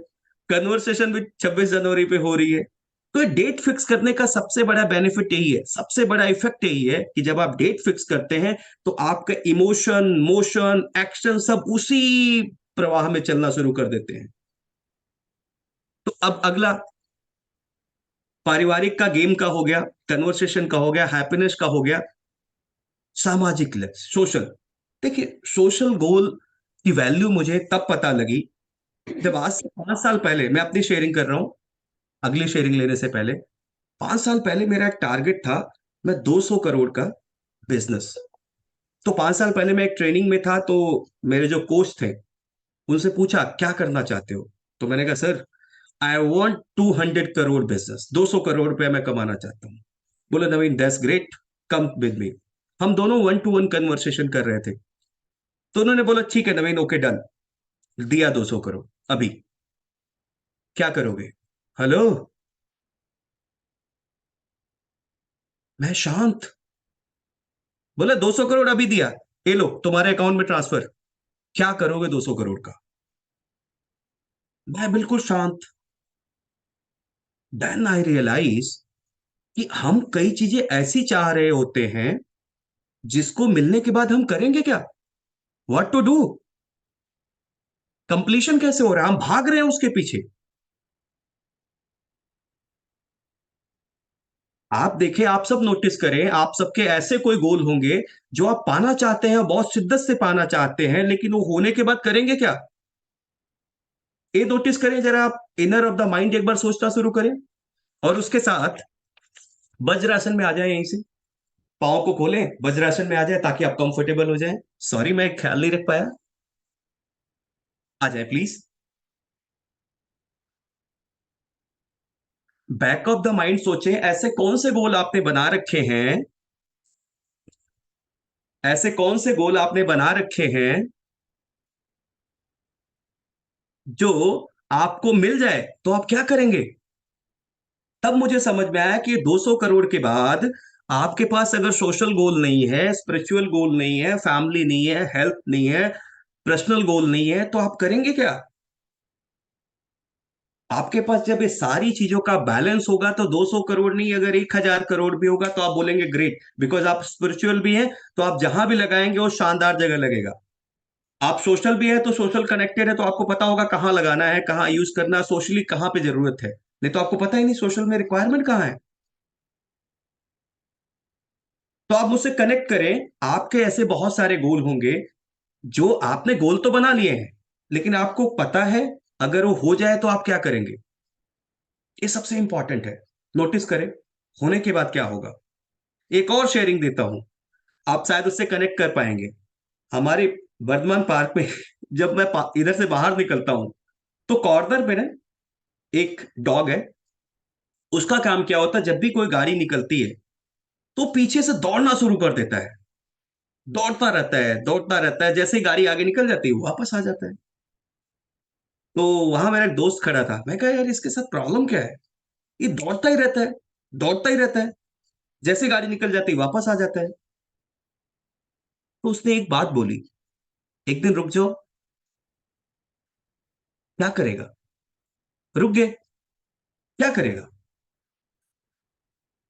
कन्वर्सेशन भी 26 जनवरी पे हो रही है। तो डेट फिक्स करने का सबसे बड़ा बेनिफिट यही है, सबसे बड़ा इफेक्ट यही है कि जब आप डेट फिक्स करते हैं तो आपका इमोशन, मोशन, एक्शन सब उसी प्रवाह में चलना शुरू कर देते हैं। तो अब अगला, पारिवारिक का, गेम का हो गया, कन्वर्सेशन का हो गया, हैप्पीनेस का हो गया। सामाजिक लक्ष्य, सोशल। देखिए सोशल गोल की वैल्यू मुझे तब पता लगी जब आज से 5 साल पहले, मैं अपनी शेयरिंग कर रहा हूं अगली शेयरिंग लेने से पहले, 5 साल पहले मेरा एक टारगेट था, मैं 200 करोड़ का बिजनेस। तो 5 साल पहले मैं एक ट्रेनिंग में था, तो मेरे जो कोच थे उनसे पूछा क्या करना चाहते हो, तो मैंने कहा sir I want 200 crore business, 200 crore रुपया मैं कमाना चाहता हूँ। बोले Naveen that's great, come with me. हम दोनों 1-to-1 कन्वर्सेशन कर रहे थे, तो उन्होंने बोला ठीक है नवीन, ओके डन, दिया 200 करोड़। अभी क्या करोगे? हेलो, मैं शांत। बोला 200 करोड़ अभी दिया, ये लो तुम्हारे अकाउंट में ट्रांसफर, क्या करोगे 200 करोड़ का? मैं बिल्कुल शांत। देन आई रियलाइज कि हम कई चीजें ऐसी चाह रहे होते हैं जिसको मिलने के बाद हम करेंगे क्या, व्हाट टू डू, कंप्लीशन कैसे हो रहा है, हम भाग रहे हैं उसके पीछे। आप देखें, आप सब नोटिस करें, आप सबके ऐसे कोई गोल होंगे जो आप पाना चाहते हैं, बहुत शिद्दत से पाना चाहते हैं, लेकिन वो होने के बाद करेंगे क्या? ये नोटिस करें जरा, आप इनर ऑफ द माइंड एक बार सोचना शुरू करें, और उसके साथ वज्रासन में आ जाए, यहीं से पाँव को खोलें, वज्रासन में आ जाए ताकि आप कंफर्टेबल हो जाएं। सॉरी मैं ख्याल नहीं रख पाया, आ जाए please. Back of the mind सोचें, ऐसे कौन से गोल आपने बना रखे हैं, ऐसे कौन से गोल आपने बना रखे हैं जो आपको मिल जाए तो आप क्या करेंगे? तब मुझे समझ में आया कि 200 करोड़ के बाद आपके पास अगर सोशल गोल नहीं है, स्पिरिचुअल गोल नहीं है, फैमिली नहीं है, हेल्थ नहीं है, पर्सनल गोल नहीं है, तो आप करेंगे क्या? आपके पास जब ये सारी चीजों का बैलेंस होगा तो 200 करोड़ नहीं, अगर 1000 करोड़ भी होगा तो आप बोलेंगे ग्रेट, बिकॉज आप स्पिरिचुअल भी हैं, तो आप जहां भी लगाएंगे वो शानदार जगह लगेगा। आप सोशल भी है तो सोशल कनेक्टेड है, तो आपको पता होगा कहाँ लगाना है, कहाँ यूज करना है, सोशली कहाँ पे जरूरत है। नहीं तो आपको पता ही नहीं सोशल में रिक्वायरमेंट कहाँ है। तो आप मुझसे कनेक्ट करें, आपके ऐसे बहुत सारे गोल होंगे जो आपने गोल तो बना लिए हैं, लेकिन आपको पता है अगर वो हो जाए तो आप क्या करेंगे। ये सबसे इंपॉर्टेंट है, नोटिस करें होने के बाद क्या होगा। एक और शेयरिंग देता हूं, आप शायद उससे कनेक्ट कर पाएंगे। हमारे वर्धमान पार्क में जब मैं इधर से बाहर निकलता हूं, तो कॉर्नर पे ना एक डॉग है, उसका काम क्या होता है, जब भी कोई गाड़ी निकलती है तो पीछे से दौड़ना शुरू कर देता है, दौड़ता रहता है, दौड़ता रहता है, जैसे ही गाड़ी आगे निकल जाती है वापस आ जाता है। तो वहां मेरा एक दोस्त खड़ा था, मैं कहा यार इसके साथ प्रॉब्लम क्या है, ये दौड़ता ही रहता है, दौड़ता ही रहता है, जैसे गाड़ी निकल जाती है वापस आ जाता है। तो उसने एक बात बोली, एक दिन रुक जाओ, क्या करेगा? रुक गए, क्या करेगा?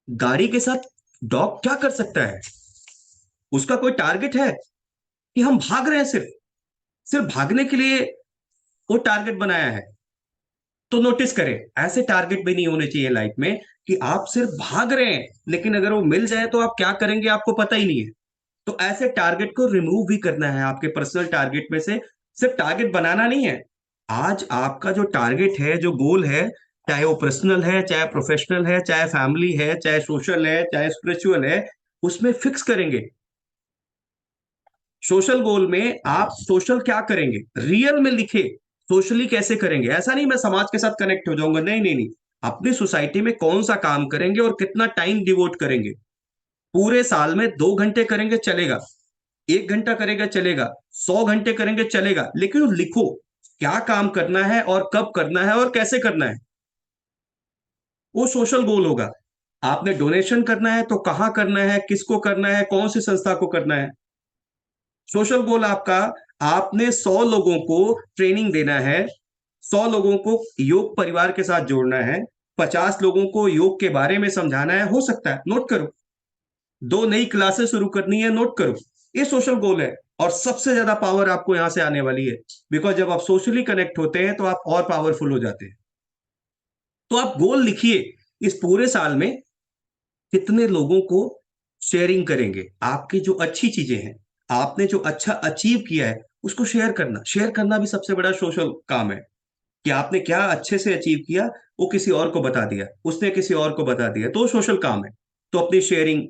गाड़ी के साथ डॉग क्या कर सकता है? उसका कोई टारगेट है कि हम भाग रहे हैं, सिर्फ सिर्फ भागने के लिए वो टारगेट बनाया है। तो नोटिस करें, ऐसे टारगेट भी नहीं होने चाहिए लाइफ में कि आप सिर्फ भाग रहे हैं, लेकिन अगर वो मिल जाए तो आप क्या करेंगे आपको पता ही नहीं है। तो ऐसे टारगेट को रिमूव भी करना है आपके पर्सनल टारगेट में से, सिर्फ टारगेट बनाना नहीं है। आज आपका जो टारगेट है, जो गोल है, चाहे वो पर्सनल है, चाहे प्रोफेशनल है, चाहे फैमिली है, चाहे सोशल है, चाहे स्पिरिचुअल है, उसमें फिक्स करेंगे। सोशल गोल में आप सोशल क्या करेंगे रियल में लिखे, सोशली कैसे करेंगे। ऐसा नहीं मैं समाज के साथ कनेक्ट हो जाऊंगा, नहीं नहीं नहीं, अपनी सोसाइटी में कौन सा काम करेंगे और कितना टाइम डिवोट करेंगे। पूरे साल में 2 घंटे करेंगे चलेगा, 1 घंटा करेगा चलेगा, 100 घंटे करेंगे चलेगा, लेकिन वो लिखो क्या काम करना है और कब करना है और कैसे करना है। वो सोशल गोल होगा। आपने डोनेशन करना है तो कहाँ करना है, किसको करना है, कौन सी संस्था को करना है। सोशल गोल आपका, आपने 100 लोगों को ट्रेनिंग देना है, 100 लोगों को योग परिवार के साथ जोड़ना है, 50 लोगों को योग के बारे में समझाना है, हो सकता है, नोट करो। 2 नई क्लासेस शुरू करनी है, नोट करो। ये सोशल गोल है, और सबसे ज्यादा पावर आपको यहां से आने वाली है, बिकॉज जब आप सोशली कनेक्ट होते हैं तो आप और पावरफुल हो जाते हैं। तो आप गोल लिखिए, इस पूरे साल में कितने लोगों को शेयरिंग करेंगे, आपकी जो अच्छी चीजें हैं, आपने जो अच्छा अचीव किया है उसको शेयर करना भी सबसे बड़ा सोशल काम है, कि आपने क्या अच्छे से अचीव किया, वो किसी और को बता दिया, उसने किसी और को बता दिया, तो सोशल काम है। तो अपनी शेयरिंग,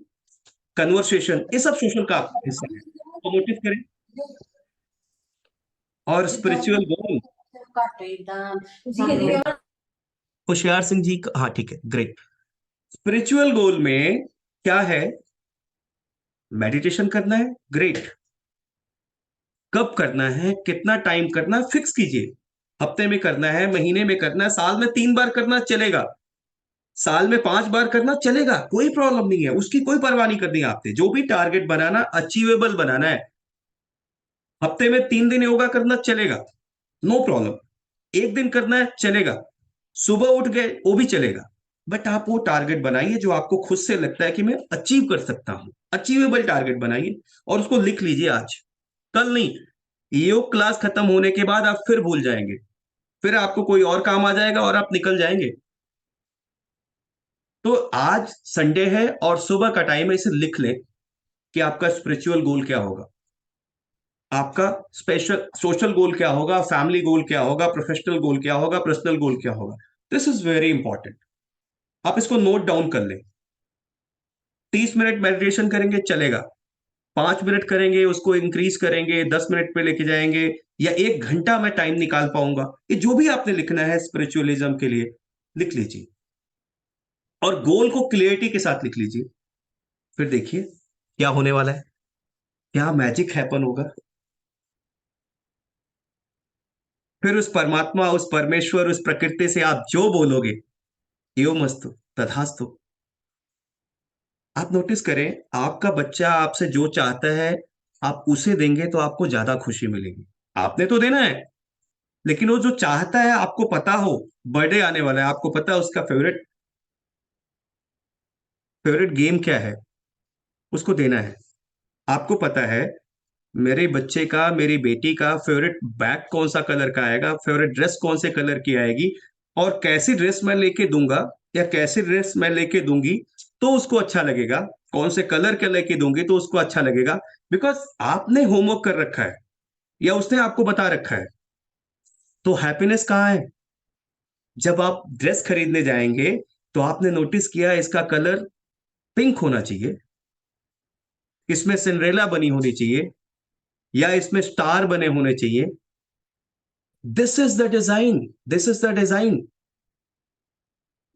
कन्वर्सेशन, ये सब सोशल का हिस्सा है, तो नोटिस करें। और स्पिरिचुअल गोल, होशियार सिंह जी, हाँ ठीक है, ग्रेट। स्पिरिचुअल गोल में क्या है? मेडिटेशन करना है, ग्रेट। कब करना है, कितना टाइम करना है, फिक्स कीजिए। हफ्ते में करना है, महीने में करना है, साल में 3 बार करना चलेगा, साल में 5 बार करना चलेगा, कोई प्रॉब्लम नहीं है, उसकी कोई परवाह नहीं करनी है आपने। जो भी टारगेट बनाना, अचीवेबल बनाना है। हफ्ते में 3 दिन योगा करना चलेगा, नो प्रॉब्लम। 1 दिन करना है चलेगा, सुबह उठ गए वो भी चलेगा। बट आप वो टारगेट बनाइए जो आपको खुद से लगता है कि मैं अचीव कर सकता हूं, अचीवेबल टारगेट बनाइए, और उसको लिख लीजिए आज, कल नहीं। योग क्लास खत्म होने के बाद आप फिर भूल जाएंगे, फिर आपको कोई और काम आ जाएगा और आप निकल जाएंगे। तो आज संडे है और सुबह का टाइम है, इसे लिख लें कि आपका स्पिरिचुअल गोल क्या होगा, आपका स्पेशल सोशल गोल क्या होगा, फैमिली गोल क्या होगा, प्रोफेशनल गोल क्या होगा, पर्सनल गोल क्या होगा। दिस इज वेरी इंपॉर्टेंट, आप इसको नोट डाउन कर लें। 30 मिनट मेडिटेशन करेंगे चलेगा, 5 मिनट करेंगे उसको इंक्रीज करेंगे, 10 मिनट पे लेके जाएंगे, या 1 घंटा मैं टाइम निकाल पाऊंगा, ये जो भी आपने लिखना है स्पिरिचुअलिज्म के लिए लिख लीजिए, और गोल को क्लियरिटी के साथ लिख लीजिए। फिर देखिए क्या होने वाला है, क्या मैजिक हैपन होगा। फिर उस परमात्मा, उस परमेश्वर, उस प्रकृति से आप जो बोलोगे, यो मस्तु तथास्तु। आप नोटिस करें, आपका बच्चा आपसे जो चाहता है आप उसे देंगे तो आपको ज्यादा खुशी मिलेगी। आपने तो देना है, लेकिन वो जो चाहता है, आपको पता हो बर्थडे आने वाला है, आपको पता है उसका फेवरेट फेवरेट गेम क्या है, उसको देना है। आपको पता है मेरे बच्चे का, मेरी बेटी का फेवरेट बैग कौन सा कलर का आएगा, फेवरेट ड्रेस कौन से कलर की आएगी, और कैसी ड्रेस मैं लेके दूंगा या कैसी ड्रेस मैं लेके दूंगी तो उसको अच्छा लगेगा, कौन से कलर के लेके दूंगी तो उसको अच्छा लगेगा, बिकॉज आपने होमवर्क कर रखा है या उसने आपको बता रखा है। तो हैप्पीनेस कहाँ है? जब आप ड्रेस खरीदने जाएंगे तो आपने नोटिस किया इसका कलर पिंक होना चाहिए, इसमें सिंड्रेला बनी होनी चाहिए, या इसमें स्टार बने होने चाहिए। This is the design, this is the design.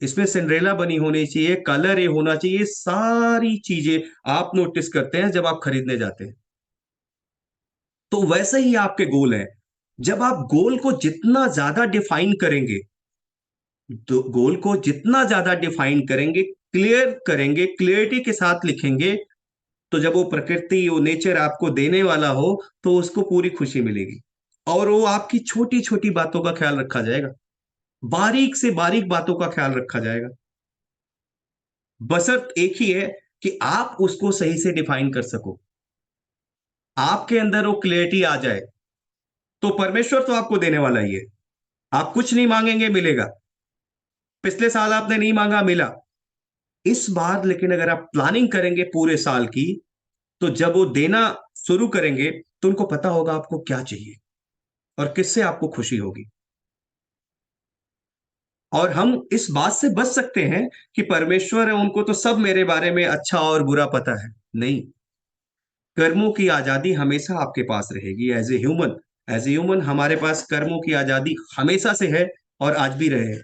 इसमें सिंड्रेला बनी होनी चाहिए, कलर ये होना चाहिए, सारी चीजें आप नोटिस करते हैं जब आप खरीदने जाते हैं। तो वैसे ही आपके गोल है, जब आप गोल को जितना ज्यादा डिफाइन करेंगे, तो गोल को जितना ज्यादा डिफाइन करेंगे, क्लियर करेंगे, क्लियरिटी के साथ लिखेंगे, तो जब वो प्रकृति, वो नेचर आपको देने वाला हो तो उसको पूरी खुशी मिलेगी, और वो आपकी छोटी छोटी बातों का ख्याल रखा जाएगा, बारीक से बारीक बातों का ख्याल रखा जाएगा। बशर्त एक ही है कि आप उसको सही से डिफाइन कर सको, आपके अंदर वो क्लियरिटी आ जाए। तो परमेश्वर तो आपको देने वाला ही है, आप कुछ नहीं मांगेंगे मिलेगा। पिछले साल आपने नहीं मांगा, मिला। इस बार लेकिन अगर आप प्लानिंग करेंगे पूरे साल की, तो जब वो देना शुरू करेंगे तो उनको पता होगा आपको क्या चाहिए और किससे आपको खुशी होगी। और हम इस बात से बच सकते हैं कि परमेश्वर है, उनको तो सब मेरे बारे में अच्छा और बुरा पता है, नहीं। कर्मों की आजादी हमेशा आपके पास रहेगी। As a human, as a human हमारे पास कर्मों की आजादी हमेशा से है और आज भी रहे।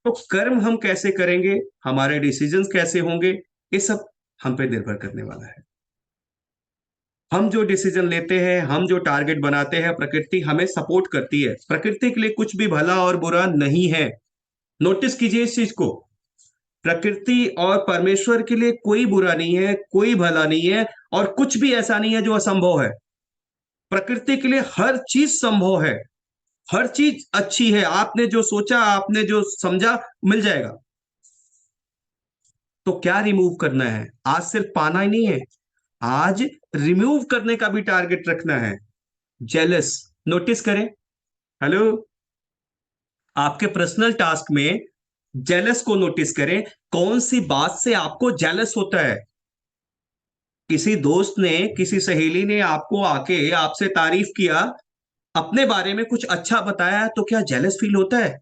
तो कर्म हम कैसे करेंगे, हमारे डिसीजंस कैसे होंगे, ये सब हम पे निर्भर करने वाला है। हम जो डिसीजन लेते हैं, हम जो टारगेट बनाते हैं, प्रकृति हमें सपोर्ट करती है। प्रकृति के लिए कुछ भी भला और बुरा नहीं है, नोटिस कीजिए इस चीज को। प्रकृति और परमेश्वर के लिए कोई बुरा नहीं है, कोई भला नहीं है, और कुछ भी ऐसा नहीं है जो असंभव है। प्रकृति के लिए हर चीज संभव है, हर चीज अच्छी है। आपने जो सोचा, आपने जो समझा, मिल जाएगा। तो क्या रिमूव करना है? आज सिर्फ पाना ही नहीं है, आज रिमूव करने का भी टारगेट रखना है। जेलस, नोटिस करें, हेलो, आपके पर्सनल टास्क में जेलस को नोटिस करें। कौन सी बात से आपको जेलस होता है? किसी दोस्त ने, किसी सहेली ने आपको आके आपसे तारीफ किया, अपने बारे में कुछ अच्छा बताया, तो क्या जेलस फील होता है?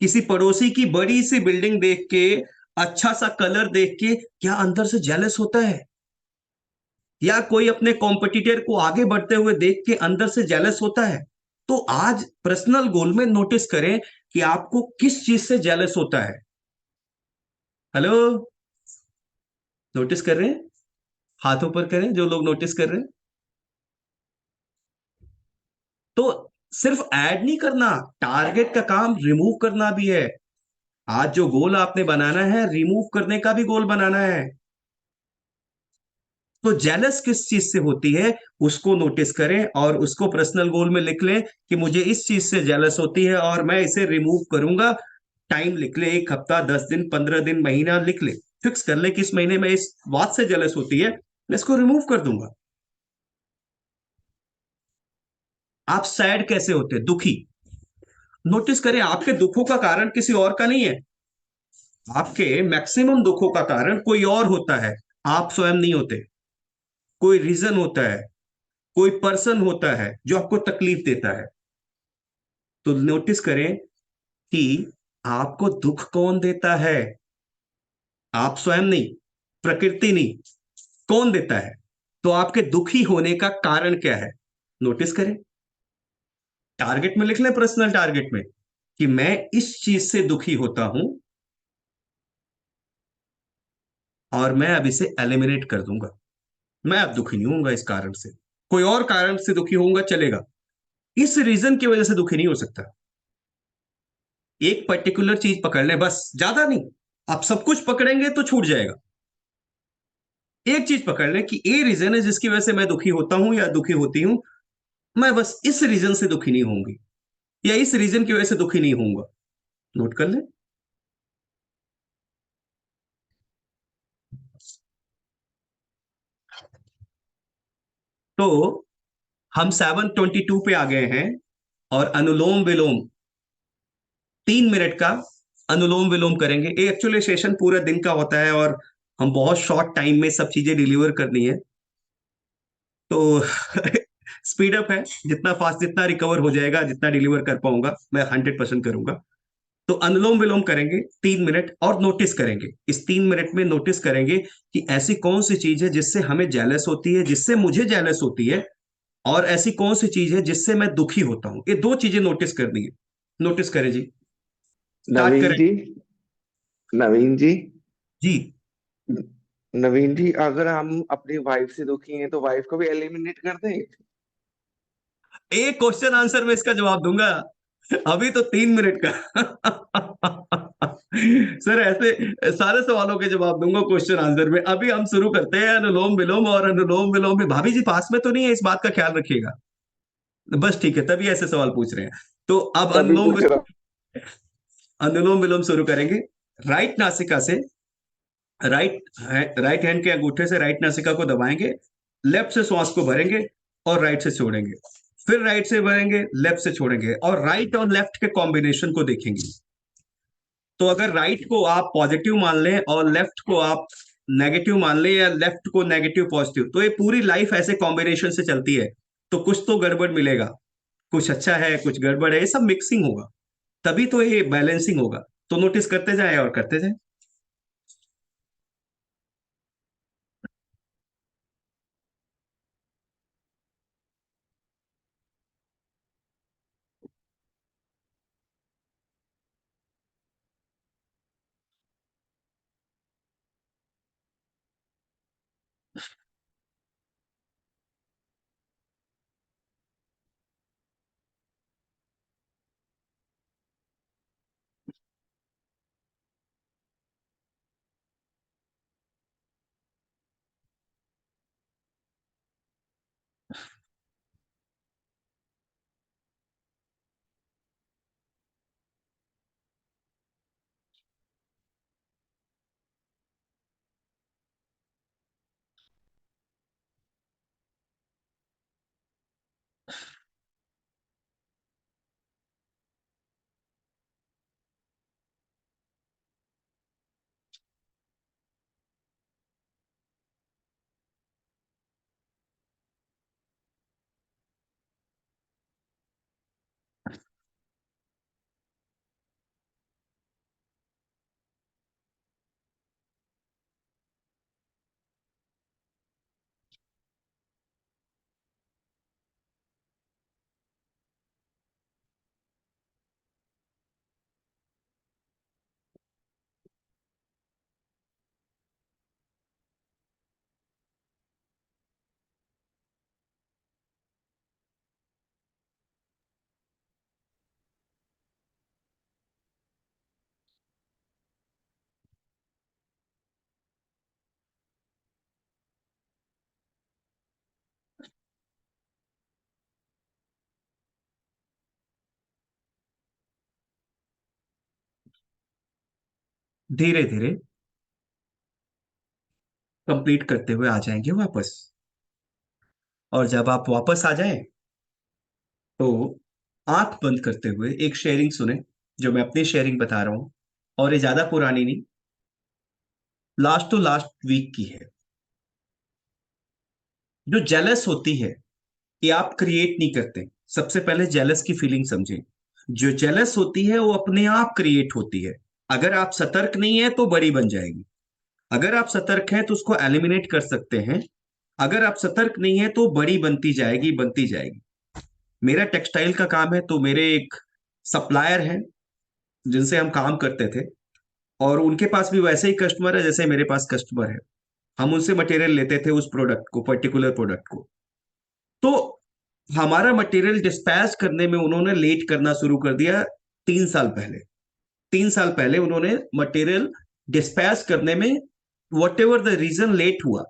किसी पड़ोसी की बड़ी सी बिल्डिंग देख के, अच्छा सा कलर देख के क्या अंदर से जेलस होता है? या कोई अपने कॉम्पिटिटर को आगे बढ़ते हुए देख के अंदर से जेलस होता है? तो आज पर्सनल गोल में नोटिस करें कि आपको किस चीज से जेलस होता है। हेलो, नोटिस कर रहे हैं? हाथ ऊपर करें जो लोग नोटिस कर रहे हैं। तो सिर्फ ऐड नहीं करना, टारगेट का काम रिमूव करना भी है। आज जो गोल आपने बनाना है, रिमूव करने का भी गोल बनाना है। तो जेलस किस चीज से होती है, उसको नोटिस करें और उसको पर्सनल गोल में लिख लें कि मुझे इस चीज से जेलस होती है और मैं इसे रिमूव करूंगा। टाइम लिख ले, 1 हफ्ता, 10 दिन, 15 दिन, महीना लिख ले। फिक्स कर ले कि इस महीने में इस बात से जेलस होती है, मैं इसको रिमूव कर दूंगा। आप सैड कैसे होते हैं, दुखी? नोटिस करें आपके दुखों का कारण किसी और का नहीं है। आपके मैक्सिमम दुखों का कारण कोई और होता है, आप स्वयं नहीं होते। कोई रीजन होता है, कोई पर्सन होता है जो आपको तकलीफ देता है। तो नोटिस करें कि आपको दुख कौन देता है। आप स्वयं नहीं, प्रकृति नहीं, कौन देता है? तो आपके दुखी होने का कारण क्या है, नोटिस करें। टारगेट में लिख लें, पर्सनल टारगेट में, कि मैं इस चीज से दुखी होता हूं और मैं अब इसे एलिमिनेट कर दूंगा। मैं अब दुखी नहीं होऊंगा इस कारण से। कोई और कारण से दुखी होऊंगा चलेगा, इस रीजन की वजह से दुखी नहीं हो सकता। एक पर्टिकुलर चीज पकड़ लें बस, ज्यादा नहीं। आप सब कुछ पकड़ेंगे तो छूट जाएगा। एक चीज पकड़ लें कि ये रीजन है जिसकी वजह से मैं दुखी होता हूं या दुखी होती हूं। मैं बस इस रीजन से दुखी नहीं होंगी या इस रीजन की वजह से दुखी नहीं होऊंगा। नोट कर लें। तो हम 7:22 पे आ गए हैं और अनुलोम विलोम, 3 मिनट का अनुलोम विलोम करेंगे। ये एक्चुअली सेशन पूरा दिन का होता है और हम बहुत शॉर्ट टाइम में सब चीजें डिलीवर करनी है। तो स्पीड अप है, जितना फास्ट, जितना रिकवर हो जाएगा, जितना डिलीवर कर पाऊंगा मैं 100% करूंगा। तो अनुलोम विलोम करेंगे 3 मिनट और नोटिस करेंगे। इस 3 मिनट में नोटिस करेंगे कि ऐसी कौन सी चीज है जिससे हमें जेलस होती है, जिससे मुझे जेलस होती है, और ऐसी कौन सी चीज है जिससे मैं दुखी होता हूं। ये दो चीजें नोटिस करनी है। नोटिस करें जी, स्टार्ट नवीन करें। जी, नवीन जी, जी, नवीन जी, अगर हम अपनी वाइफ से दुखी हैं तो वाइफ को भी एलिमिनेट कर दें? एक क्वेश्चन आंसर में इसका जवाब दूंगा। अभी तो 3 मिनट का। सर ऐसे सारे सवालों के जवाब दूंगा क्वेश्चन आंसर में। अभी हम शुरू करते हैं अनुलोम विलोम, और अनुलोम विलोम में भाभी जी पास में तो नहीं है, इस बात का ख्याल रखिएगा। बस ठीक है, तभी ऐसे सवाल पूछ रहे हैं। तो अब तभी पूछ रहा अनुलोम विलोम शुरू करेंगे। राइट नासिका से, राइट राइट हैंड के अंगूठे से राइट नासिका को दबाएंगे, लेफ्ट से श्वास को भरेंगे और राइट से छोड़ेंगे। फिर राइट से भरेंगे, लेफ्ट से छोड़ेंगे, और राइट और लेफ्ट के कॉम्बिनेशन को देखेंगे। तो अगर राइट को आप पॉजिटिव मान लें और लेफ्ट को आप नेगेटिव मान लें, या लेफ्ट को नेगेटिव पॉजिटिव, तो ये पूरी लाइफ ऐसे कॉम्बिनेशन से चलती है। तो कुछ तो गड़बड़ मिलेगा, कुछ अच्छा है, कुछ गड़बड़ है, ये सब मिक्सिंग होगा, तभी तो ये बैलेंसिंग होगा। तो नोटिस करते जाए और करते जाए। धीरे धीरे कंप्लीट करते हुए आ जाएंगे वापस। और जब आप वापस आ जाएं तो आंख बंद करते हुए एक शेयरिंग सुने, जो मैं अपनी शेयरिंग बता रहा हूं, और ये ज्यादा पुरानी नहीं, लास्ट टू लास्ट वीक की है। जो जेलस होती है ये आप क्रिएट नहीं करते। सबसे पहले जेलस की फीलिंग समझें। जो जेलस होती है वो अपने आप क्रिएट होती है। अगर आप सतर्क नहीं है तो बड़ी बन जाएगी। अगर आप सतर्क हैं तो उसको एलिमिनेट कर सकते हैं। अगर आप सतर्क नहीं है तो बड़ी बनती जाएगी, बनती जाएगी। मेरा टेक्सटाइल का काम है, तो मेरे एक सप्लायर हैं जिनसे हम काम करते थे, और उनके पास भी वैसे ही कस्टमर है जैसे मेरे पास कस्टमर है। हम उनसे मटेरियल लेते थे, उस प्रोडक्ट को, पर्टिकुलर प्रोडक्ट को। तो हमारा मटेरियल डिस्पैच करने में उन्होंने लेट करना शुरू कर दिया 3 साल पहले। 3 साल पहले उन्होंने मटेरियल डिस्पैच करने में, whatever the reason, late हुआ।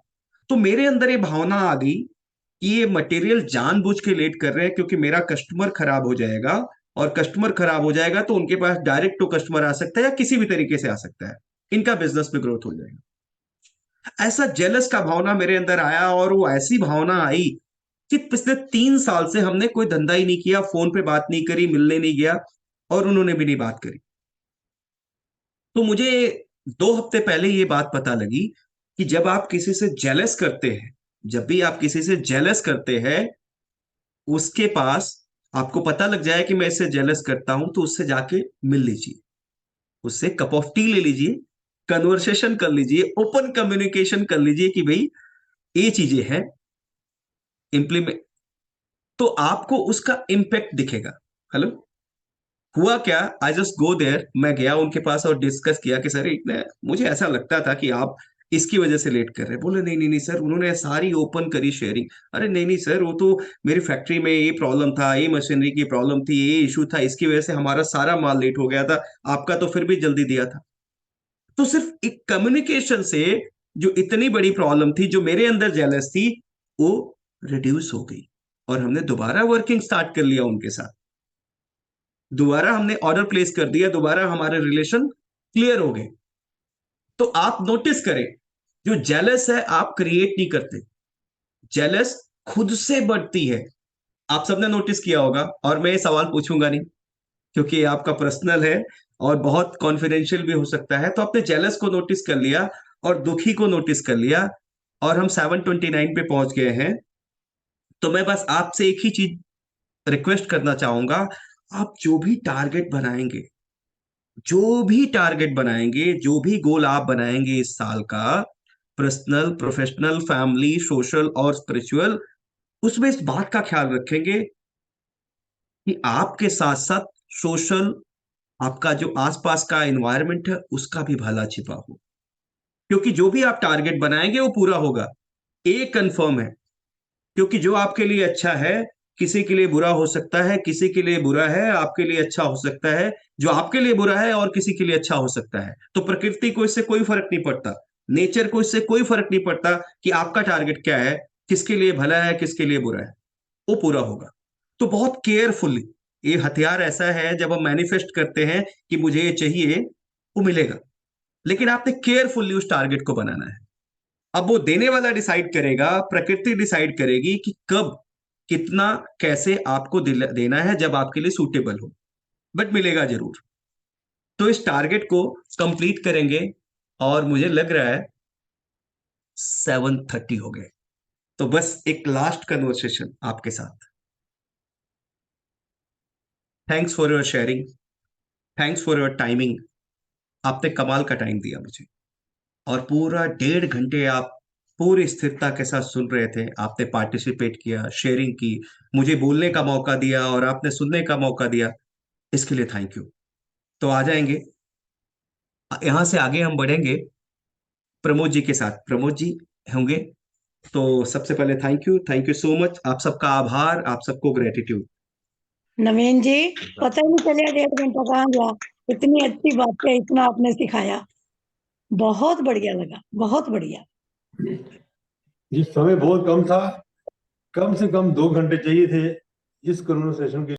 तो मेरे अंदर ये भावना आ गई कि ये मटेरियल जानबूझ के लेट कर रहे हैं, क्योंकि मेरा कस्टमर खराब हो जाएगा, और कस्टमर खराब हो जाएगा तो उनके पास डायरेक्ट तो कस्टमर आ सकता है या किसी भी तरीके से आ सकता है, इनका बिजनेस में ग्रोथ हो जाएगा। ऐसा जेलस का भावना मेरे अंदर आया, और वो ऐसी भावना आई कि पिछले 3 साल से हमने कोई धंधा ही नहीं किया, फोन पे बात नहीं करी, मिलने नहीं गया, और उन्होंने भी नहीं बात करी। तो मुझे 2 हफ्ते पहले ये बात पता लगी कि जब आप किसी से जेलस करते हैं, जब भी आप किसी से जेलस करते हैं, उसके पास, आपको पता लग जाए कि मैं इससे जेलस करता हूं, तो उससे जाके मिल लीजिए, उससे कप ऑफ टी ले लीजिए, कन्वर्सेशन कर लीजिए, ओपन कम्युनिकेशन कर लीजिए कि भाई ये चीजें हैं, इंप्लीमेंट। तो आपको उसका इम्पैक्ट दिखेगा। हेलो, हुआ क्या, आई जस्ट गो देयर, मैं गया उनके पास और डिस्कस किया कि सर इतने, मुझे ऐसा लगता था कि आप इसकी वजह से लेट कर रहे हैं। बोले नहीं नहीं नहीं सर, उन्होंने सारी ओपन करी शेयरिंग। अरे नहीं नहीं सर, वो तो मेरी फैक्ट्री में ये प्रॉब्लम था, ये मशीनरी की प्रॉब्लम थी, ये इशू था, इसकी वजह से हमारा सारा माल लेट हो गया था, आपका तो फिर भी जल्दी दिया था। तो सिर्फ एक कम्युनिकेशन से जो इतनी बड़ी प्रॉब्लम थी, जो मेरे अंदर जेलस थी, वो रिड्यूस हो गई, और हमने दोबारा वर्किंग स्टार्ट कर लिया उनके साथ। दोबारा हमने ऑर्डर प्लेस कर दिया, दोबारा हमारे रिलेशन क्लियर हो गए। तो आप नोटिस करें, जो जेलस है आप क्रिएट नहीं करते, जेलस खुद से बढ़ती है। आप सबने नोटिस किया होगा, और मैं ये सवाल पूछूंगा नहीं क्योंकि ये आपका पर्सनल है और बहुत कॉन्फिडेंशियल भी हो सकता है। तो आपने जेलस को नोटिस कर लिया और दुखी को नोटिस कर लिया, और हम 729 पे पहुंच गए हैं। तो मैं बस आपसे एक ही चीज रिक्वेस्ट करना चाहूंगा, आप जो भी टारगेट बनाएंगे, जो भी टारगेट बनाएंगे, जो भी गोल आप बनाएंगे इस साल का, पर्सनल, प्रोफेशनल, फैमिली, सोशल और स्पिरिचुअल, उसमें इस बात का ख्याल रखेंगे कि आपके साथ साथ सोशल, आपका जो आसपास का एनवायरनमेंट है उसका भी भला छिपा हो। क्योंकि जो भी आप टारगेट बनाएंगे वो पूरा होगा, एक कंफर्म है। क्योंकि जो आपके लिए अच्छा है किसी के लिए बुरा हो सकता है, किसी के लिए बुरा है आपके लिए अच्छा हो सकता है, जो आपके लिए बुरा है और किसी के लिए अच्छा हो सकता है। तो प्रकृति को इससे कोई फर्क नहीं पड़ता, नेचर को इससे कोई फर्क नहीं पड़ता कि आपका टारगेट क्या है, किसके लिए भला है, किसके लिए बुरा है, वो पूरा होगा। तो बहुत केयरफुली, ये हथियार ऐसा है, जब हम मैनिफेस्ट करते हैं कि मुझे ये चाहिए, वो मिलेगा, लेकिन आपने केयरफुली उस टारगेट को बनाना है। अब वो देने वाला डिसाइड करेगा, प्रकृति डिसाइड करेगी कि कब, कितना, कैसे आपको देना है, जब आपके लिए सूटेबल हो, बट मिलेगा जरूर। तो इस टारगेट को कंप्लीट करेंगे, और मुझे लग रहा है 7:30 हो गए। तो बस एक लास्ट कन्वर्सेशन आपके साथ। Thanks for your sharing, thanks for your timing. आपने कमाल का टाइम दिया मुझे, और पूरा 1.5 घंटे आप पूरी स्थिरता के साथ सुन रहे थे। आपने पार्टिसिपेट किया, शेयरिंग की, मुझे बोलने का मौका दिया, और आपने सुनने का मौका दिया, इसके लिए थैंक यू। तो आ जाएंगे, यहां से आगे हम बढ़ेंगे प्रमोद जी के साथ। प्रमोद जी होंगे। तो सबसे पहले थैंक यू सो मच, आप सबका आभार, आप सबको ग्रेटिट्यूड। नवीन जी, पता ही नहीं चला 1.5 घंटा कहाँ गया, इतनी अच्छी बातें, इतना आपने सिखाया, बहुत बढ़िया लगा, बहुत बढ़िया। जी समय बहुत कम था, कम से कम 2 घंटे चाहिए थे इस कन्वर्सेशन के